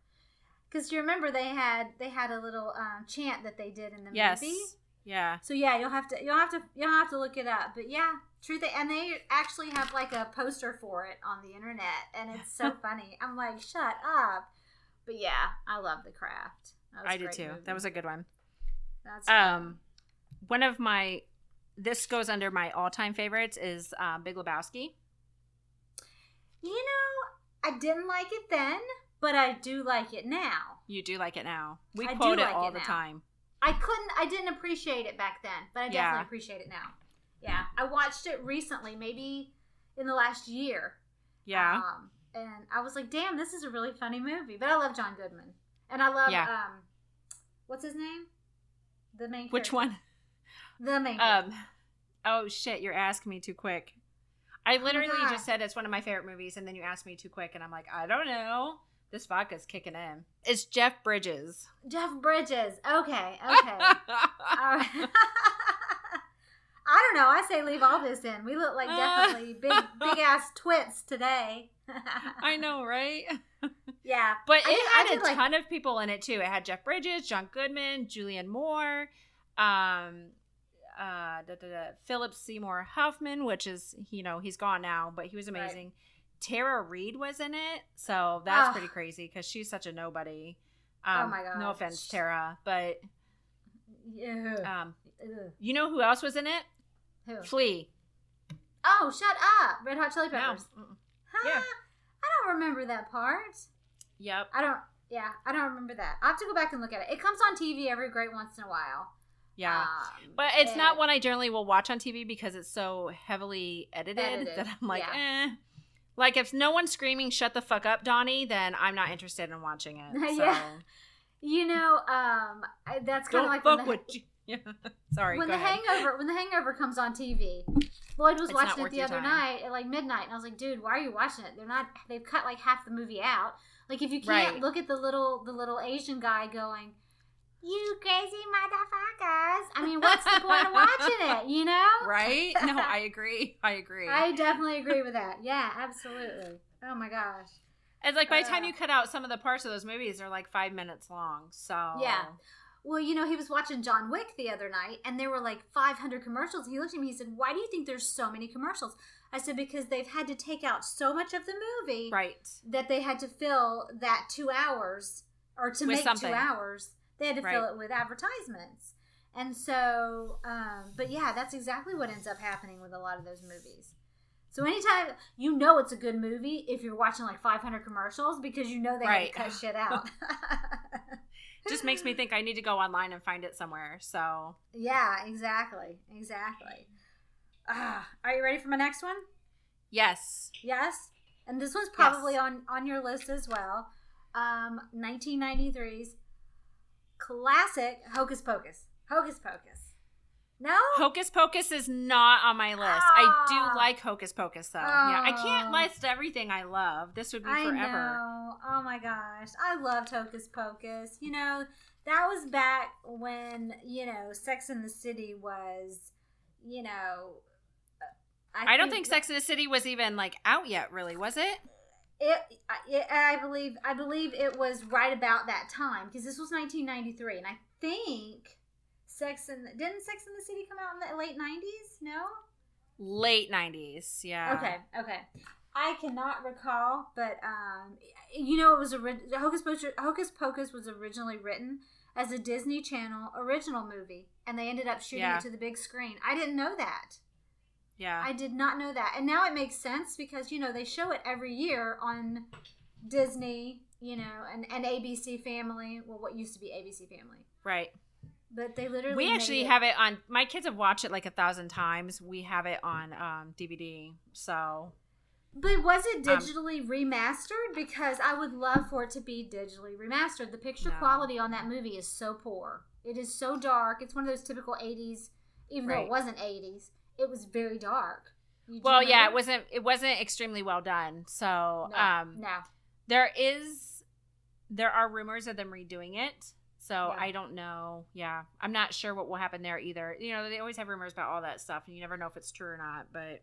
Because you remember they had a little chant that they did in the movie. Yeah. So yeah, you'll have to look it up. But yeah, and they actually have like a poster for it on the internet, and it's so funny. I'm like, shut up. But yeah, I love The Craft. I did too. Movie. That was a good one. That's fun. One of this goes under my all-time favorites is Big Lebowski. You know, I didn't like it then, but I do like it now. You do like it now. We quote it all the time. I didn't appreciate it back then, but I definitely appreciate it now. Yeah. I watched it recently, maybe in the last year. Yeah. And I was like, damn, this is a really funny movie. But I love John Goodman. And I love, what's his name? The main character. Which one? The main character. Oh, shit, you're asking me too quick. I literally just said it's one of my favorite movies, and then you asked me too quick, and I'm like, I don't know. This vodka's kicking in. It's Jeff Bridges. Jeff Bridges. Okay. I don't know. I say leave all this in. We look like definitely big ass twits today. I know, right? Yeah. But it had a ton of people in it too. It had Jeff Bridges, John Goodman, Julianne Moore, Philip Seymour Hoffman, which is, he's gone now, but he was amazing. Right. Tara Reid was in it, so that's pretty crazy because she's such a nobody. Oh my god! No offense, Tara, but yeah. You know who else was in it? Who? Flea. Oh, shut up! Red Hot Chili Peppers. No. Huh? Yeah. I don't remember that part. Yep. I don't remember that. I have to go back and look at it. It comes on TV every great once in a while. Yeah. But it's not one I generally will watch on TV because it's so heavily edited. That I'm like, Like, if no one's screaming, shut the fuck up, Donnie, then I'm not interested in watching it. So. Yeah. That's kind of like fuck with you. Yeah. Sorry, when go ahead. When The Hangover comes on TV, Lloyd was watching it the other night at like midnight, and I was like, dude, why are you watching it? They've cut like half the movie out. Like, if you can't look at the little Asian guy going, you crazy motherfuckers. I mean, what's the point of watching it, you know? Right? No, I agree. I definitely agree with that. Yeah, absolutely. Oh, my gosh. It's like by the time you cut out some of the parts of those movies, they're like 5 minutes long. So yeah. Well, he was watching John Wick the other night, and there were like 500 commercials. He looked at me, he said, why do you think there's so many commercials? I said, because they've had to take out so much of the movie. Right. That they had to fill that 2 hours, or to make something. 2 hours. They had to fill it with advertisements. And so, but yeah, that's exactly what ends up happening with a lot of those movies. So anytime, it's a good movie if you're watching like 500 commercials because they had to cut shit out. Just makes me think I need to go online and find it somewhere. So yeah, exactly. Are you ready for my next one? Yes. And this one's probably on your list as well. 1993's classic Hocus Pocus. No? Hocus Pocus is not on my list. I do like Hocus Pocus, though. Yeah, I can't list everything I love. This would be forever. I know. Oh, my gosh. I loved Hocus Pocus. That was back when, Sex and the City was, I don't think Sex and the City was even, like, out yet, really, was it? I believe it was right about that time, because this was 1993, and I think... Didn't Sex and the City come out in the late 90s? No? Late 90s, yeah. Okay. I cannot recall, but it was Hocus Pocus was originally written as a Disney Channel original movie, and they ended up shooting Yeah. it to the big screen. I didn't know that. Yeah. I did not know that. And now it makes sense because, they show it every year on Disney, and ABC Family. Well, what used to be ABC Family. Right. But they literally We actually have it on, my kids have watched it like 1,000 times. We have it on DVD. So. But was it digitally remastered? Because I would love for it to be digitally remastered. The picture quality on that movie is so poor. It is so dark. It's one of those typical 80s, even though it wasn't 80s. It was very dark. Well, yeah, it wasn't extremely well done. So, no. There are rumors of them redoing it. So I don't know. Yeah, I'm not sure what will happen there either. They always have rumors about all that stuff, and you never know if it's true or not. But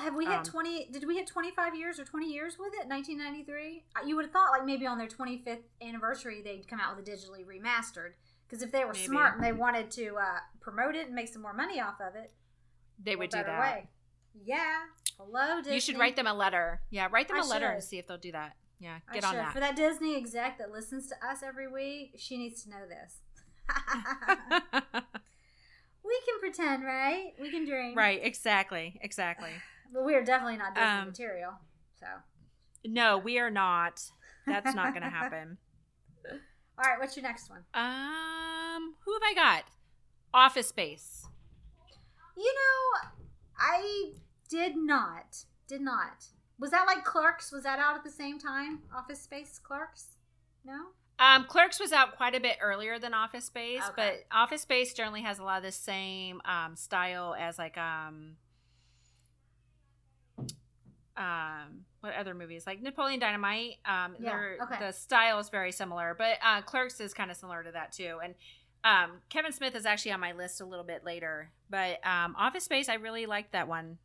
have we hit 20? Did we hit 25 years or 20 years with it? 1993. You would have thought like maybe on their 25th anniversary they'd come out with a digitally remastered. Because if they were smart and they wanted to promote it and make some more money off of it, they would do that. Way. Yeah. Hello, Disney. You should write them a letter. Yeah, write them a letter and see if they'll do that. Yeah, get on that. For that Disney exec that listens to us every week, she needs to know this. We can pretend, right? We can dream. Right, exactly. But we are definitely not Disney material. So. No, we are not. That's not going to happen. All right, what's your next one? Who have I got? Office Space. I did not. Was that like Clerks? Was that out at the same time? Office Space, Clerks? No? Clerks was out quite a bit earlier than Office Space, okay. But Office Space generally has a lot of the same style as like what other movies? Like Napoleon Dynamite. The style is very similar, but Clerks is kind of similar to that too. And Kevin Smith is actually on my list a little bit later, but Office Space, I really liked that one.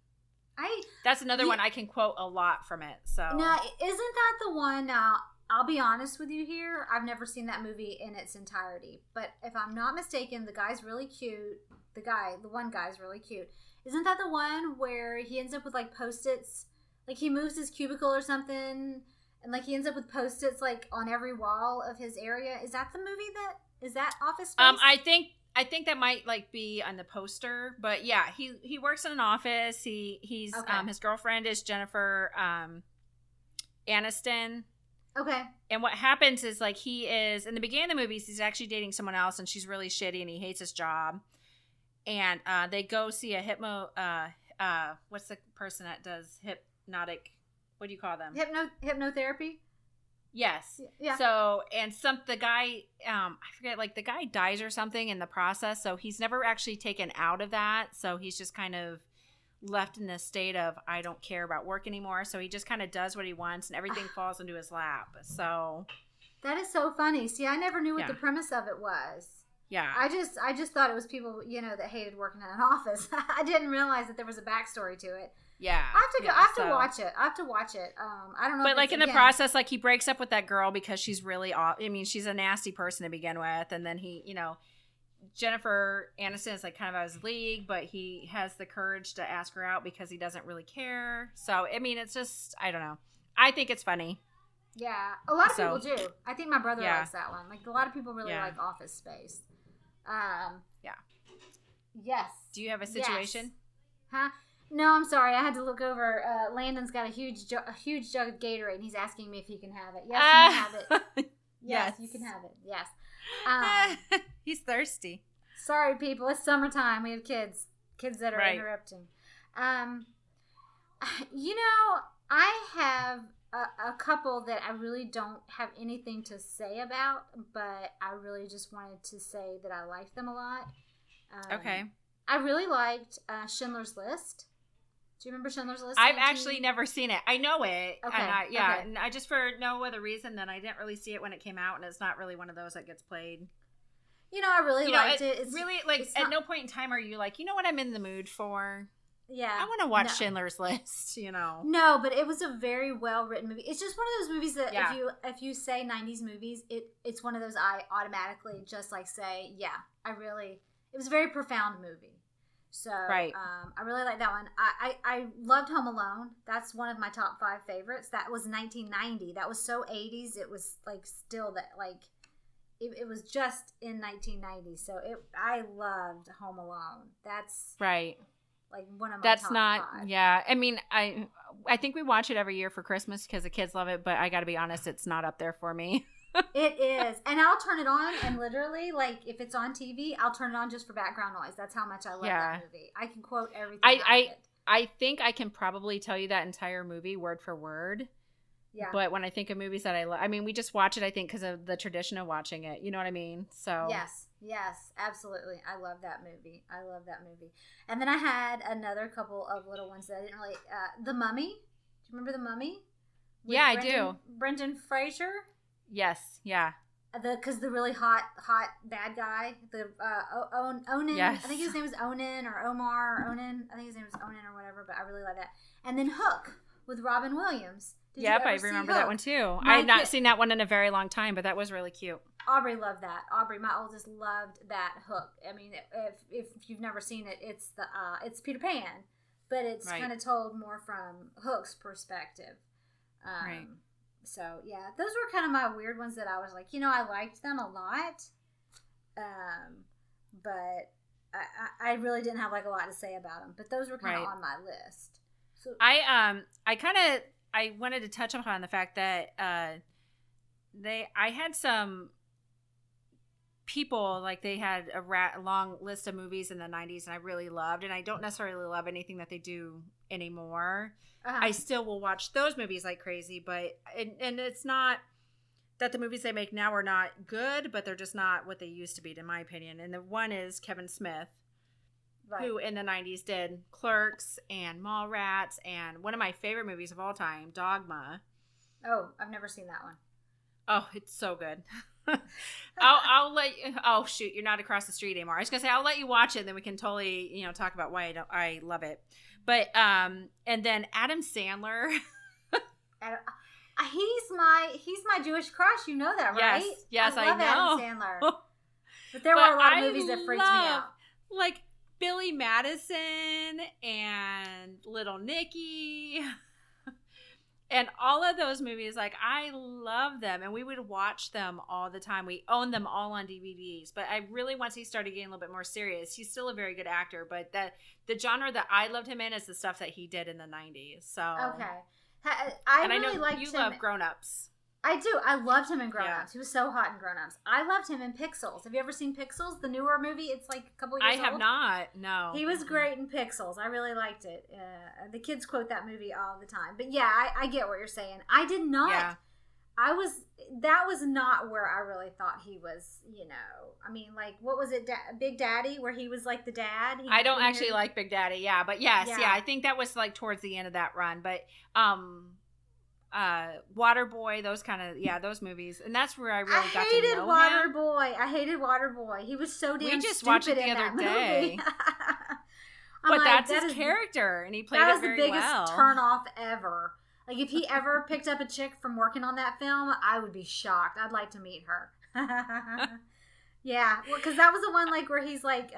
That's another one I can quote a lot from it. So now, isn't that the one? Now, I'll be honest with you here. I've never seen that movie in its entirety, but if I'm not mistaken, the guy's really cute. The one guy's really cute. Isn't that the one where he ends up with like Post-its? Like he moves his cubicle or something, and like he ends up with Post-its like on every wall of his area. Is that the movie is that Office Space? I think that might like be on the poster, but yeah, he works in an office. He's his girlfriend is Jennifer Aniston. Okay. And what happens is like he is in the beginning of the movies, he's actually dating someone else, and she's really shitty, and he hates his job. And they go see a what's the person that does hypnotic? What do you call them? Hypnotherapy. Yes. Yeah. So, and the guy, I forget, like the guy dies or something in the process. So he's never actually taken out of that. So he's just kind of left in this state of, I don't care about work anymore. So he just kind of does what he wants and everything falls into his lap. So. That is so funny. See, I never knew what the premise of it was. Yeah. I just thought it was people, that hated working in an office. I didn't realize that there was a backstory to it. Yeah. I have to watch it. I don't know. But like in the process, like he breaks up with that girl because she's really she's a nasty person to begin with. And then he, Jennifer Aniston is like kind of out of his league, but he has the courage to ask her out because he doesn't really care. So, it's just, I don't know. I think it's funny. Yeah. A lot of people do. I think my brother likes that one. Like a lot of people really like Office Space. Yeah. Yes. Do you have a situation? Huh? No, I'm sorry. I had to look over. Landon's got a huge jug of Gatorade, and he's asking me if he can have it. Yes, you can have it. Yes, you can have it. Yes. He's thirsty. Sorry, people. It's summertime. We have kids that are interrupting. I have a couple that I really don't have anything to say about, but I really just wanted to say that I like them a lot. Okay. I really liked Schindler's List. Do you remember Schindler's List? I've actually never seen it. I know it. Okay. And and I just for no other reason than I didn't really see it when it came out, and it's not really one of those that gets played. I really liked it. It's really like at no point in time are you like, you know what I'm in the mood for? Yeah. I want to watch Schindler's List, No, but it was a very well written movie. It's just one of those movies that if you say 90s movies, it's one of those I automatically just like say, yeah, it was a very profound movie. So I really like that one. I loved Home Alone. That's one of my top 5 favorites. That was 1990. That was so 80s. It was like still that like it was just in 1990, so I loved Home Alone. That's right. Like one of my That's top not 5. Yeah, I mean, I think we watch it every year for Christmas because the kids love it, but I gotta be honest, it's not up there for me. It is, and I'll turn it on, and literally, like, if it's on TV, I'll turn it on just for background noise. That's how much I love that movie. I can quote everything out of it. I think I can probably tell you that entire movie word for word. Yeah. But when I think of movies that I love, I mean, we just watch it, I think, because of the tradition of watching it. You know what I mean? So Yes, absolutely. I love that movie. And then I had another couple of little ones that I didn't really. The Mummy. Do you remember The Mummy? Yeah, I do. Brendan Fraser. Yes. Yeah. Because the really hot bad guy, the Onan. Yes. I think his name was Onan or Omar or Onan. I think his name was Onan or whatever. But I really like that. And then Hook with Robin Williams. Yep, I remember that one too. I had not seen that one in a very long time, but that was really cute. Aubrey loved that. Aubrey, my oldest, loved that Hook. I mean, if you've never seen it, it's Peter Pan, but it's kind of told more from Hook's perspective. Right. So yeah, those were kind of my weird ones that I was like, I liked them a lot, but I really didn't have like a lot to say about them. But those were kind of on my list. So I wanted to touch upon the fact that I had some people, like, they had a long list of movies in the 90s and I really loved, and I don't necessarily love anything that they do anymore. I still will watch those movies like crazy, but and it's not that the movies they make now are not good, but they're just not what they used to be, in my opinion. And the one is Kevin Smith. Right. Who in the 90s did Clerks and Mallrats and one of my favorite movies of all time, Dogma. Oh, I've never seen that one. Oh, it's so good. I'll let you. Oh shoot, you're not across the street anymore. I was gonna say I'll let you watch it, and then we can totally talk about why I love it. But and then Adam Sandler. He's my Jewish crush. You know that, right? Yes, I know. Adam Sandler. But there were a lot of movies that freaked me out. Like Billy Madison and Little Nicky. And all of those movies, like, I love them, and we would watch them all the time. We owned them all on DVDs. But I really, once he started getting a little bit more serious, he's still a very good actor. But the genre that I loved him in is the stuff that he did in the 90s. So okay, I know liked you love Grown Ups. I do. I loved him in Grown Ups. He was so hot in Grown Ups. I loved him in Pixels. Have you ever seen Pixels, the newer movie? It's like a couple years old. I have not. No. He was great in Pixels. I really liked it. The kids quote that movie all the time. But yeah, I get what you're saying. I did not. Yeah. That was not where I really thought he was, I mean, like, what was it, Big Daddy, where he was like the dad? I don't actually like Big Daddy, yeah. But yes, yeah, I think that was like towards the end of that run. But, Waterboy, those kind of those movies, and that's where I really got to know him. I hated Waterboy. He was so damn stupid. We just watched it the other day. But like, that's his character, and he played it very well. That was the biggest turn off ever. Like, if he ever picked up a chick from working on that film, I would be shocked. I'd like to meet her. Yeah, because that was the one like where he's like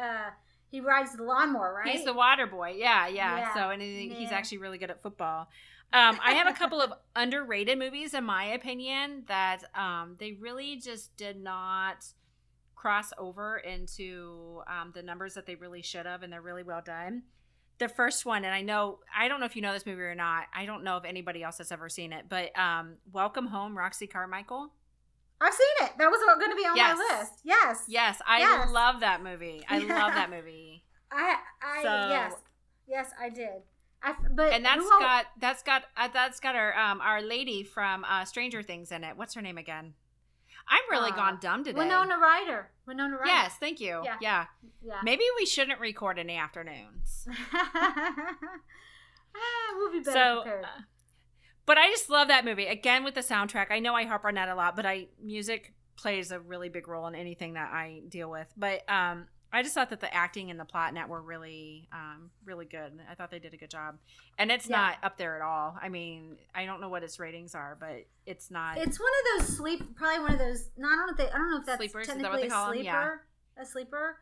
he rides the lawnmower, right? He's the water boy. Yeah. So he's actually really good at football. I have a couple of underrated movies, in my opinion, that they really just did not cross over into the numbers that they really should have, and they're really well done. The first one, and I don't know if you know this movie or not. I don't know if anybody else has ever seen it, but Welcome Home, Roxy Carmichael. I've seen it. That was going to be on my list. Yes. I love that movie. I love that movie. Yes, I did. That's got our lady from Stranger Things in it. What's her name again? I'm really gone dumb today. Winona Ryder. Yes, thank you. Yeah. Maybe we shouldn't record in the afternoons. We'll be better prepared. But I just love that movie. Again, with the soundtrack. I know I harp on that a lot, but music plays a really big role in anything that I deal with. But I just thought that the acting and the plot in that were really, really good. I thought they did a good job. And it's not up there at all. I mean, I don't know what its ratings are, but it's not. It's one of those probably one of those, I don't know if that's sleepers, technically is that what they call a sleeper, a sleeper,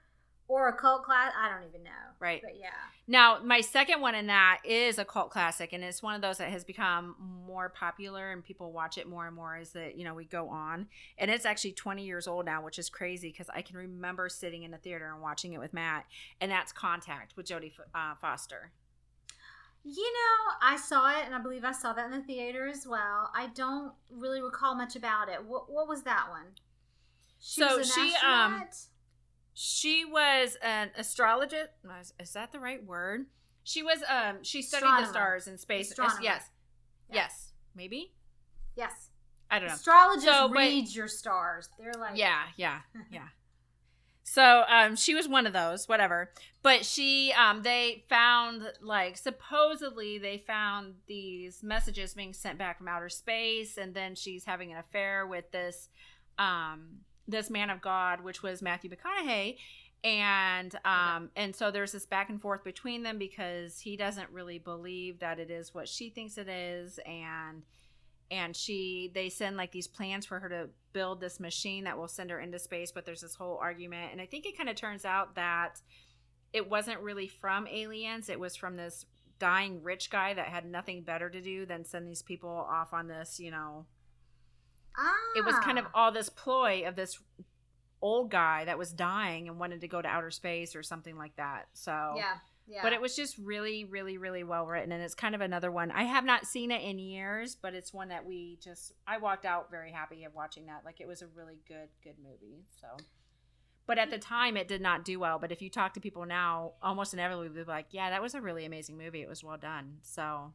Or a cult class. I don't even know. Right. But yeah. Now, my second one in that is a cult classic, and it's one of those that has become more popular and people watch it more and more as that, we go on. And it's actually 20 years old now, which is crazy because I can remember sitting in the theater and watching it with Matt, and that's Contact with Jodie Foster. I saw it, and I believe I saw that in the theater as well. I don't really recall much about it. What was that one? She was an astrologist. Is that the right word? She was she studied Astronomer. the stars in space. Astronomer. Yes. Maybe? Yes. I don't know. Astrologists read your stars. They're like Yeah. So she was one of those, whatever. But she they found supposedly they found these messages being sent back from outer space, and then she's having an affair with this this man of God, which was Matthew McConaughey, and so there's this back and forth between them because he doesn't really believe that it is what she thinks it is, and they send these plans for her to build this machine that will send her into space, but there's this whole argument, and I think it kind of turns out that it wasn't really from aliens, it was from this dying rich guy that had nothing better to do than send these people off on this, It was kind of all this ploy of this old guy that was dying and wanted to go to outer space or something like that. So yeah. But it was just really, really, really well written, and it's kind of another one. I have not seen it in years, but it's one that I walked out very happy of watching that. It was a really good movie. So, but at the time it did not do well. But if you talk to people now, almost inevitably they'll be like, "Yeah, that was a really amazing movie. It was well done." So.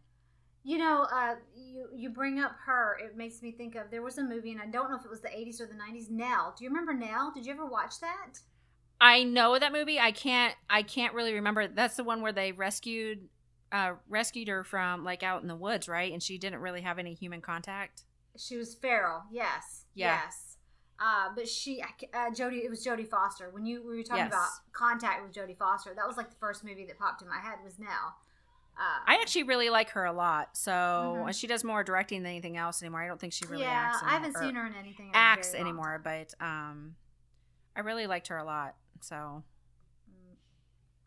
You bring up her. It makes me think of, there was a movie, and I don't know if it was the 80s or the 90s, Nell. Do you remember Nell? Did you ever watch that? I know that movie. I can't really remember. That's the one where they rescued her from out in the woods, right? And she didn't really have any human contact. She was feral. Yes. Yeah. Yes. But it was Jodie Foster. When we were talking Yes. about Contact with Jodie Foster, that was the first movie that popped in my head was Nell. I actually really like her a lot. So she does more directing than anything else anymore. I don't think she really acts anymore. I haven't seen her in anything acts anymore, but I really liked her a lot. So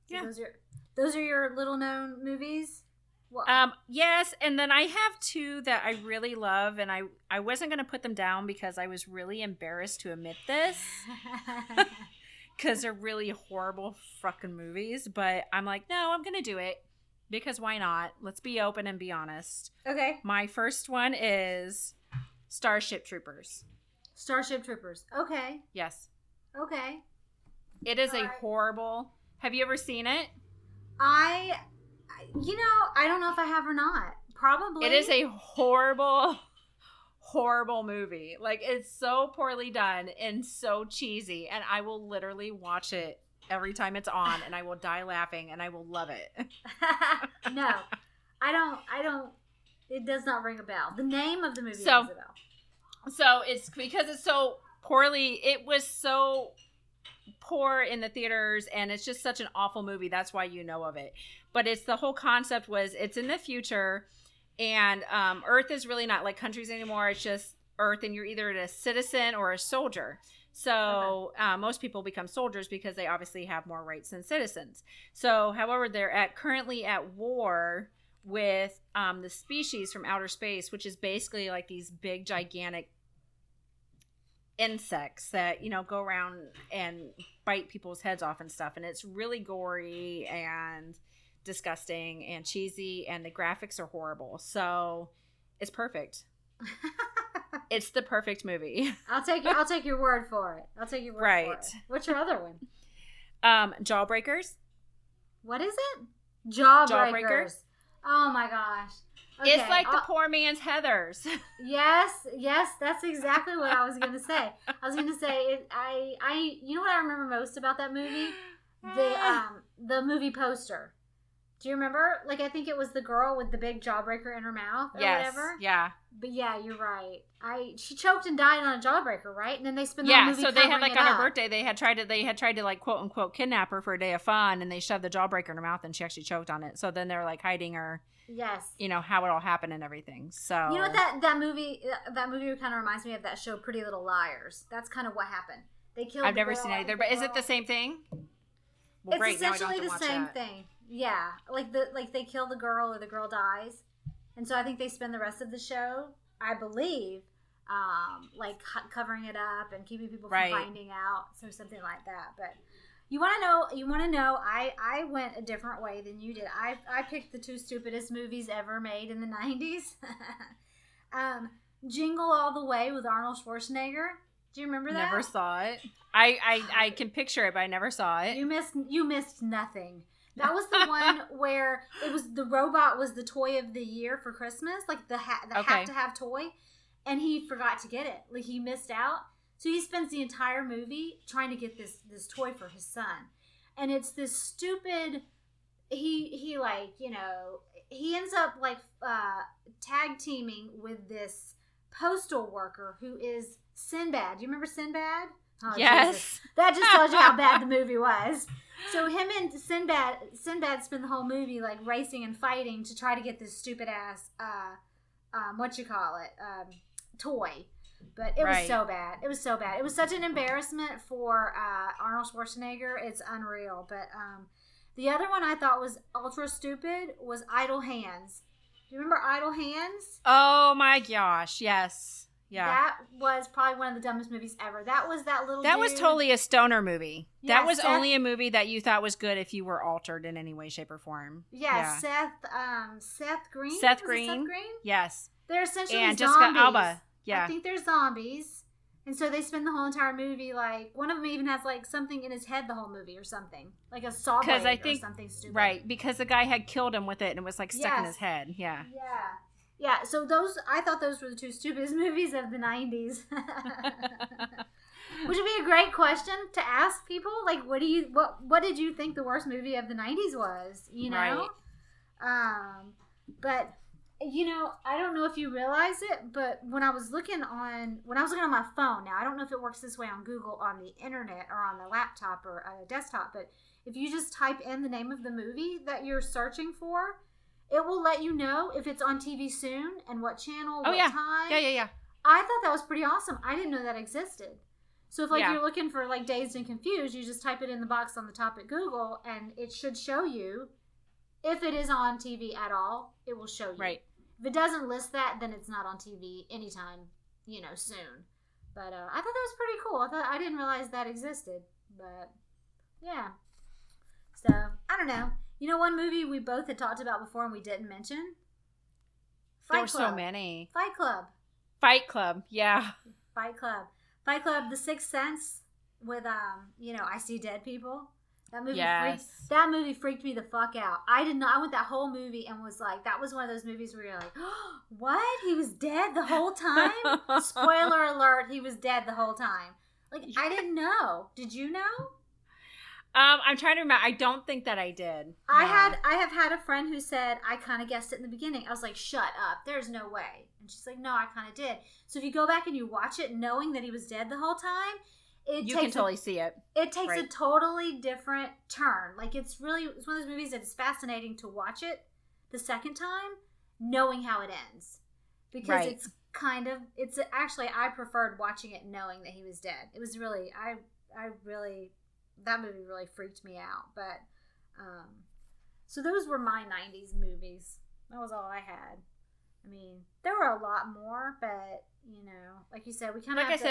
yeah, those are your little known movies. Yes, and then I have two that I really love, and I wasn't going to put them down because I was really embarrassed to admit this because they're really horrible fucking movies. But I'm like, no, I'm going to do it. Because why not? Let's be open and be honest. Okay. My first one is Starship Troopers. Starship Troopers. Okay. Yes. Okay. It is horrible. Have you ever seen it? I don't know if I have or not. Probably. It is a horrible, horrible movie. It's so poorly done and so cheesy, and I will literally watch it every time it's on, and I will die laughing, and I will love it. No, I don't. It does not ring a bell. The name of the movie rings a bell. So it's because it's so poorly. It was so poor in the theaters, and it's just such an awful movie. That's why you know of it. But it's the whole concept was it's in the future, and Earth is really not like countries anymore. It's just Earth, and you're either a citizen or a soldier. So most people become soldiers because they obviously have more rights than citizens. So, however, they're currently at war with the species from outer space, which is basically these big, gigantic insects that go around and bite people's heads off and stuff. And it's really gory and disgusting and cheesy, and the graphics are horrible. So it's perfect. It's the perfect movie. I'll take your word for it. For it. What's your other one? Jawbreakers. What is it? Jawbreakers. Oh my gosh. Okay. It's like the poor man's Heathers. Yes, that's exactly what I was gonna say. I was gonna say I you know what I remember most about that movie? The movie poster. Do you remember? I think it was the girl with the big jawbreaker in her mouth or whatever. Yeah. But yeah, you're right. She choked and died on a jawbreaker, right? And then they spent the whole movie so they had covering on it her up. birthday they had tried to quote unquote kidnap her for a day of fun, and they shoved the jawbreaker in her mouth and she actually choked on it. So then they're hiding her. Yes. How it all happened and everything. So you know what that movie kind of reminds me of that show Pretty Little Liars. That's kind of what happened. They killed. I've never seen it either, but is it the same thing? well, it's great. Now I don't essentially have to the watch same that. thing. Yeah, like they kill the girl or the girl dies, and so I think they spend the rest of the show, I believe, like covering it up and keeping people from finding out, so something like that. But you want to know? I went a different way than you did. I picked the 2 stupidest movies ever made in the 90s. Jingle All the Way with Arnold Schwarzenegger. Do you remember that? Never saw it. I can picture it, but I never saw it. You missed nothing. That was the one where it was the robot was the toy of the year for Christmas, like the have to have toy, and he forgot to get it. Like he missed out. So he spends the entire movie trying to get this toy for his son. And it's this stupid he like, you know, he ends up like tag teaming with this postal worker who is Sinbad. Do you remember Sinbad? Oh, yes. Jesus. That just tells you how bad the movie was. So him and Sinbad spend the whole movie like racing and fighting to try to get this stupid ass toy. But it was so bad. It was so bad. It was such an embarrassment for Arnold Schwarzenegger. It's unreal. But the other one I thought was ultra stupid was Idle Hands. Do you remember Idle Hands? Oh my gosh, yes. Yeah. That was probably one of the dumbest movies ever. That was that little That dude. was totally a stoner movie. Yeah, that was Seth, only a movie that you thought was good if you were altered in any way, shape, or form. Yeah. Seth Green. Seth Was it Green. Seth Green? Yes. They're essentially And zombies. Jessica Alba. Yeah. I think they're zombies. And so they spend the whole entire movie like one of them even has like something in his head the whole movie or something. Like a saw blade or something stupid. Right, because the guy had killed him with it and it was like stuck in his head. Yeah. Yeah. Yeah, so I thought those were the 2 stupidest movies of the 90s. Which would be a great question to ask people. Like, what did you think the worst movie of the 90s was? You know? Right. But, you know, I don't know if you realize it, but when I was looking on my phone, now I don't know if it works this way on Google, on the internet, or on the laptop or a desktop, but if you just type in the name of the movie that you're searching for, it will let you know if it's on TV soon and what channel, what time. Yeah. I thought that was pretty awesome. I didn't know that existed. So if you're looking for like Dazed and Confused, you just type it in the box on the top at Google and it should show you. If it is on TV at all, it will show you. Right. If it doesn't list that, then it's not on TV anytime, you know, soon. But I thought that was pretty cool. I didn't realize that existed. But yeah. So, I don't know. You know, one movie we both had talked about before and we didn't mention? There were so many. Fight Club. Fight Club, yeah. Fight Club. The Sixth Sense with, you know, I See Dead People. That movie freaked me the fuck out. I went that whole movie and was like, that was one of those movies where you're like, oh, what? He was dead the whole time? Spoiler alert, he was dead the whole time. Like, I didn't know. Did you know? I'm trying to remember. I don't think that I did. No. I have had a friend who said, I kind of guessed it in the beginning. I was like, shut up. There's no way. And she's like, no, I kind of did. So if you go back and you watch it knowing that he was dead the whole time, you can totally see it. It takes a totally different turn. Like, it's one of those movies that is fascinating to watch it the second time, knowing how it ends. Because I preferred watching it knowing that he was dead. It was really, that movie really freaked me out. But, so those were my 90s movies. That was all I had. I mean, there were a lot more, but, you know, like you said, we kind of you had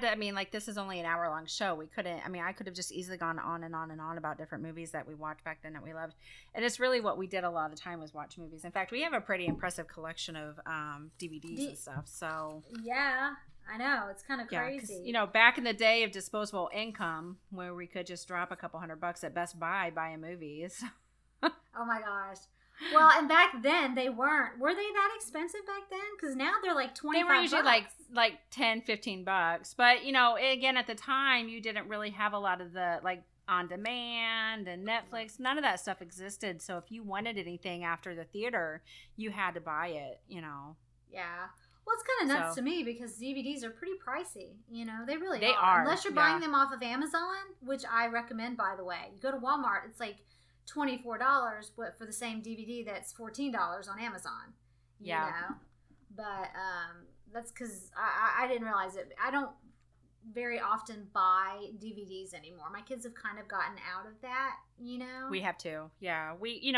to, I mean, like, this is only an hour-long show. We couldn't, I mean, I could have just easily gone on and on and on about different movies that we watched back then that we loved. And it's really what we did a lot of the time was watch movies. In fact, we have a pretty impressive collection of DVDs and stuff, so. Yeah, I know. It's kind of crazy. 'Cause, you know, back in the day of disposable income, where we could just drop a couple $100 at Best Buy buying movies. Oh, my gosh. Well, and back then they were they that expensive back then? Because now they're like $25. They were usually like $10, $15. But, you know, again, at the time, you didn't really have a lot of the, like, on demand and Netflix. None of that stuff existed. So if you wanted anything after the theater, you had to buy it, you know. Yeah. Well, it's kind of nuts to me because DVDs are pretty pricey. You know, they really are. Unless you're buying them off of Amazon, which I recommend, by the way. You go to Walmart, it's like $24, but for the same DVD that's $14 on Amazon. You know? But that's because I didn't realize it. very often buy DVDs anymore. My kids have kind of gotten out of that, We have to. Yeah. We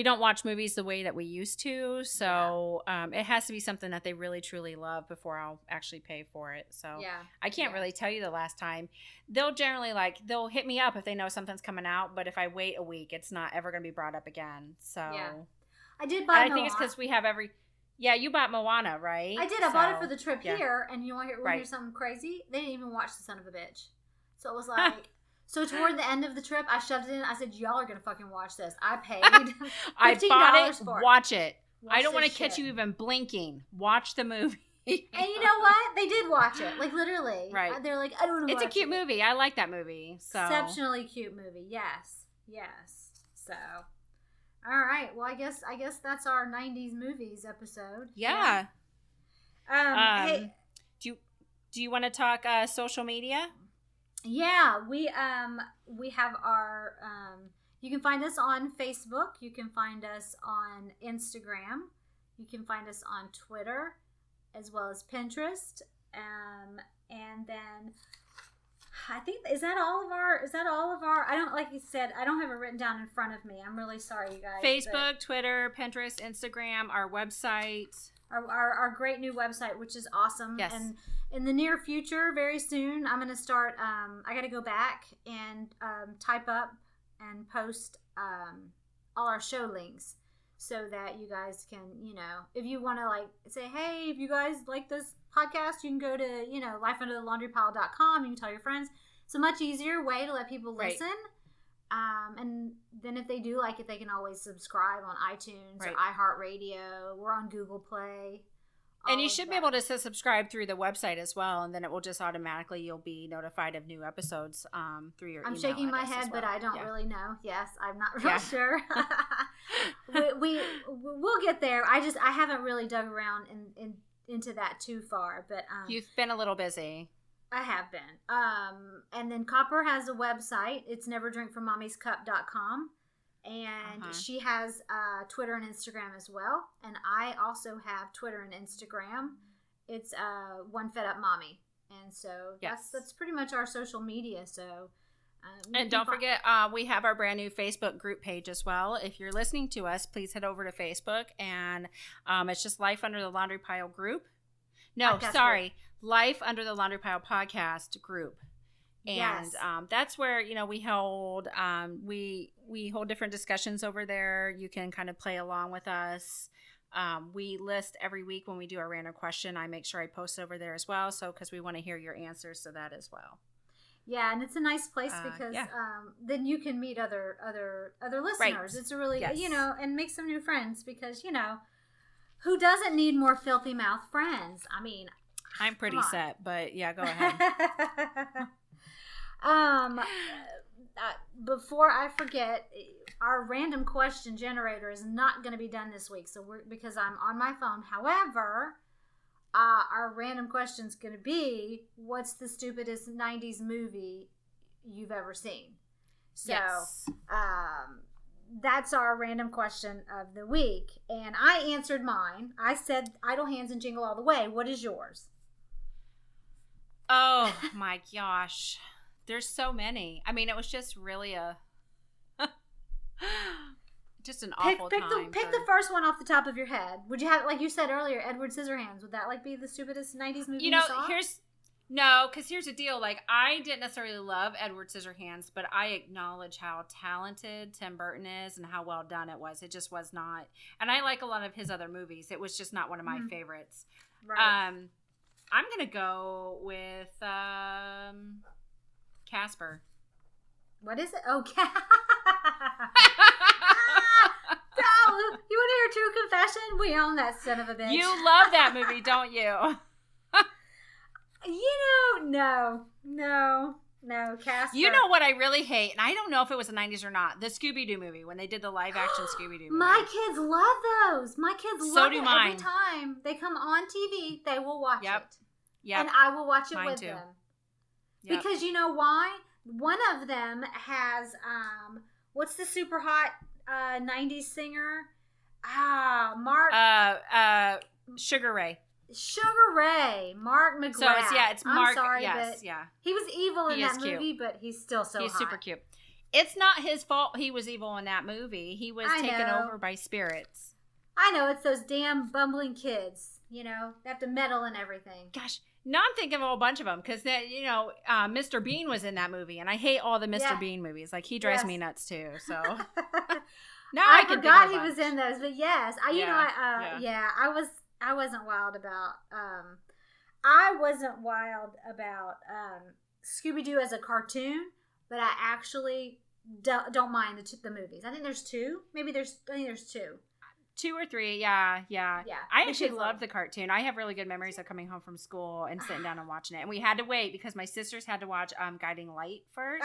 don't watch movies the way that we used to. So it has to be something that they really, truly love before I'll actually pay for it. So I can't really tell you the last time. They'll generally they'll hit me up if they know something's coming out. But if I wait a week, it's not ever going to be brought up again. So I did buy Moana. I think it's because we have Yeah, you bought Moana, right? I did. I bought it for the trip here, and you want to hear Right. something crazy? They didn't even watch the son of a bitch. So it was like, so toward the end of the trip, I shoved it in. I said, "Y'all are gonna fucking watch this." I paid I bought it. for it. Watch it. I don't Watch want to this catch shit. you even blinking. Watch the movie. And you know what? They did watch it. Like literally, Right. They're like, "I don't want to." It's a cute movie. I like that movie. So Exceptionally cute movie. Yes. So. All right. Well, I guess that's our '90s movies episode. yeah. Hey. Do you want to talk social media? Yeah, we have our you can find us on Facebook, you can find us on Instagram, you can find us on Twitter, as well as Pinterest, and then I think is that all of our I don't, like you said, I don't have it written down in front of me. I'm really sorry, you guys. Facebook, Twitter, Pinterest, Instagram, our website. Our great new website, which is awesome. Yes. And in the near future, very soon, I'm going to start, I got to go back and type up and post all our show links so that you guys can, if you want to say, hey, if you guys like this podcast, you can go to, lifeunderthelaundrypile.com. You can tell your friends. It's a much easier way to let people listen. And then if they do like it, they can always subscribe on iTunes or iHeartRadio. We're on Google Play. And you should be able to subscribe through the website as well, and then it will just automatically, you'll be notified of new episodes through your email. I'm shaking my head, but I don't really know. Yes, I'm not real sure. We'll get there. I haven't really dug around into that too far, but you've been a little busy. I have been. And then Copper has a website. It's neverdrinkfrommommyscup.com. And she has Twitter and Instagram as well. And I also have Twitter and Instagram. It's One Fed Up Mommy. And so that's pretty much our social media. So and don't forget, we have our brand new Facebook group page as well. If you're listening to us, please head over to Facebook. And it's just Life Under the Laundry Pile group. No, Podcast sorry. Group. Life Under the Laundry Pile podcast group. And that's where, we hold we hold different discussions over there. You can kind of play along with us. We list every week when we do our random question. I make sure I post over there as well. So because we want to hear your answers to that as well. Yeah, and it's a nice place because then you can meet other listeners. Right. It's a really and make some new friends because who doesn't need more filthy mouth friends? I mean, I'm pretty set, but yeah, go ahead. Before I forget, our random question generator is not going to be done this week, because I'm on my phone. However, our random question is going to be, what's the stupidest 90s movie you've ever seen? So, that's our random question of the week. And I answered mine. I said Idle Hands and Jingle All the Way. What is yours? Oh, my gosh. There's so many. I mean, it was just really just an awful time. Pick the first one off the top of your head. Would you have, like you said earlier, Edward Scissorhands? Would that be the stupidest 90s movie you saw? Here's the deal. I didn't necessarily love Edward Scissorhands, but I acknowledge how talented Tim Burton is and how well done it was. It just was not. And I like a lot of his other movies. It was just not one of my favorites. Right. I'm going to go with Casper. What is it? Oh, you want to hear a true confession? We own that son of a bitch. You love that movie, don't you? No, Casper. You know what I really hate, and I don't know if it was the 90s or not, the Scooby-Doo movie, when they did the live-action Scooby-Doo movie. My kids love those. My kids love it. Mine. Every time they come on TV, they will watch it. Yep. And I will watch it Mine with too. them. Yep. Because you know why? One of them has, what's the super hot 90s singer? Mark. Sugar Ray. Sugar Ray, Mark McGrath. So it's Mark. I'm sorry, yes, but yeah. he was evil in He that is cute. movie, but he's still so He's hot. super cute. It's not his fault he was evil in that movie. He was taken over by spirits. I know, it's those damn bumbling kids. You know, they have to meddle and everything. Gosh, now I'm thinking of a whole bunch of them because Mr. Bean was in that movie, and I hate all the Mr. Bean movies. Like he drives me nuts too. So now I can forgot think of he was in those, but yes, I wasn't wild about Scooby-Doo as a cartoon, but I actually don't mind the movies. I think there's two. I think there's two. 2 or 3, yeah. I actually love loved the cartoon. I have really good memories of coming home from school and sitting down and watching it. And we had to wait because my sisters had to watch Guiding Light first.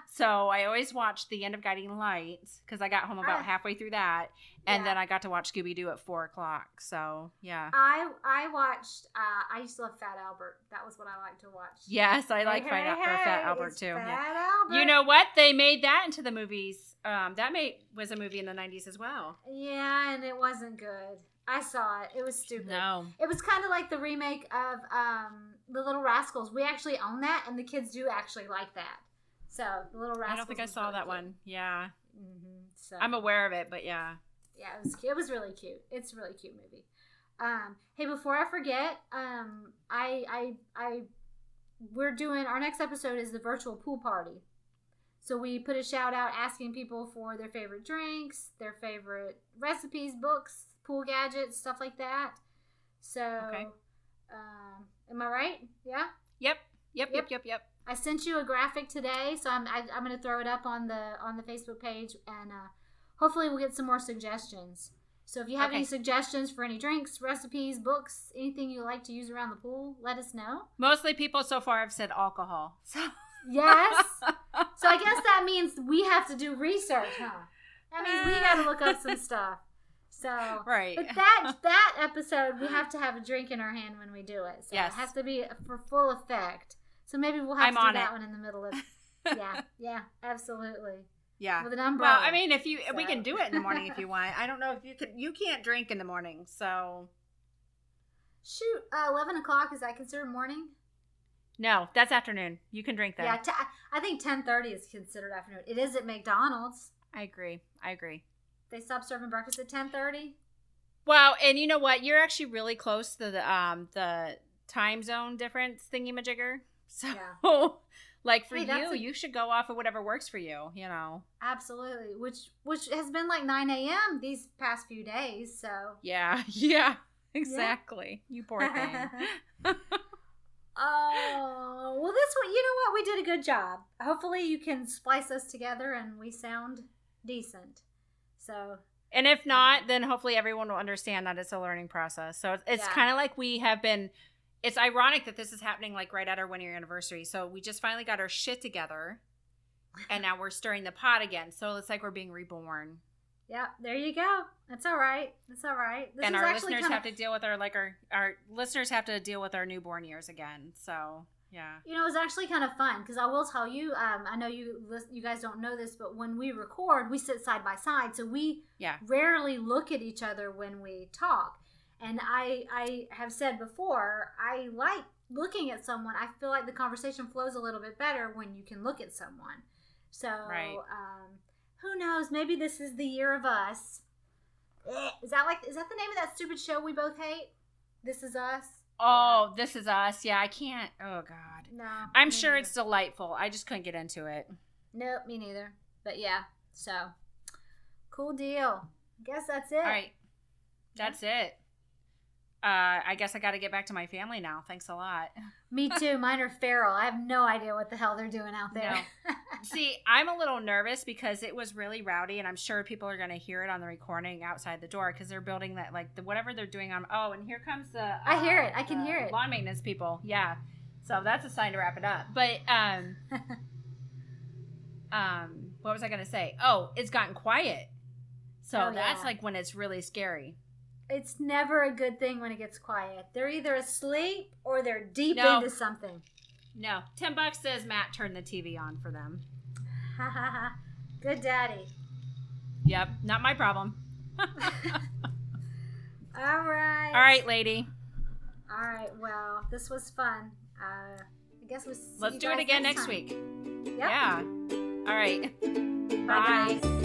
So I always watched the end of Guiding Light because I got home about halfway through that. And then I got to watch Scooby-Doo at 4 o'clock. So, yeah. I watched, I used to love Fat Albert. That was what I liked to watch. Yes, I like Fat Albert too. Fat Albert. You know what? They made that into the movies. Was a movie in the 90s as well. Yeah, and it wasn't good. I saw it. It was stupid. No. It was kind of like the remake of The Little Rascals. We actually own that, and the kids do actually like that. So, The Little Rascals. I don't think I saw that one. Yeah. Mm-hmm. So. I'm aware of it, but yeah. Yeah, it was really cute. It's a really cute movie. Hey, before I forget, we're doing, our next episode is the virtual pool party. So we put a shout out asking people for their favorite drinks, their favorite recipes, books, pool gadgets, stuff like that. So, okay. Am I right? Yeah? Yep. I sent you a graphic today, so I'm going to throw it up on the Facebook page, and hopefully we'll get some more suggestions. So if you have any suggestions for any drinks, recipes, books, anything you like to use around the pool, let us know. Mostly people so far have said alcohol. So. Yes. So I guess that means we have to do research, huh? That means we got to look up some stuff. So, right. But that episode, we have to have a drink in our hand when we do it. So yes. It has to be for full effect. So maybe we'll have to do that one in the middle of. Yeah, absolutely. Yeah. With an umbrella. Well, I mean, we can do it in the morning if you want. I don't know if you can't drink in the morning, so. Shoot, 11 o'clock, is that considered morning? No, that's afternoon. You can drink then. Yeah, I think 10:30 is considered afternoon. It is at McDonald's. I agree. They stop serving breakfast at 10:30. Well, and you know what? You're actually really close to the time zone difference thingy-majigger. So, like for you should go off of whatever works for you. You know. Absolutely, which has been like 9 a.m. these past few days. So. Yeah, exactly. Yeah. You poor thing. Oh, well, this one, you know what? We did a good job. Hopefully you can splice us together and we sound decent. So. And if not, then hopefully everyone will understand that it's a learning process. So it's kind of like we have been, it's ironic that this is happening like right at our 1 year anniversary. So we just finally got our shit together and now we're stirring the pot again. So it's like we're being reborn. Yeah, there you go. That's all right. This and our listeners have to deal with our listeners have to deal with our newborn years again. So yeah, you know, it was actually kind of fun because I will tell you, I know you guys don't know this, but when we record, we sit side by side, so we rarely look at each other when we talk. And I have said before, I like looking at someone. I feel like the conversation flows a little bit better when you can look at someone. So who knows? Maybe this is the year of us. Is that the name of that stupid show we both hate? This Is Us? Oh, This Is Us. Yeah, I can't. Oh, God. No. I'm sure it's delightful. I just couldn't get into it. Nope, me neither. But yeah, so. Cool deal. Guess that's it. All right. That's it. I guess I got to get back to my family now. Thanks a lot. Me too. Mine are feral. I have no idea what the hell they're doing out there. No. See, I'm a little nervous because it was really rowdy, and I'm sure people are going to hear it on the recording outside the door because they're building that, like, whatever they're doing on. Oh, and here comes the. I hear it. I can hear it. Lawn maintenance people. Yeah. So that's a sign to wrap it up. But what was I going to say? Oh, it's gotten quiet. So that's like when it's really scary. It's never a good thing when it gets quiet. They're either asleep or they're deep into something. No. $10 says Matt turned the TV on for them. Ha ha ha. Good daddy. Yep. Not my problem. All right. All right, lady. All right. Well, this was fun. I guess we'll see Let's you do it guys again next next time. week. Yep. Yeah. All right. Bye, guys.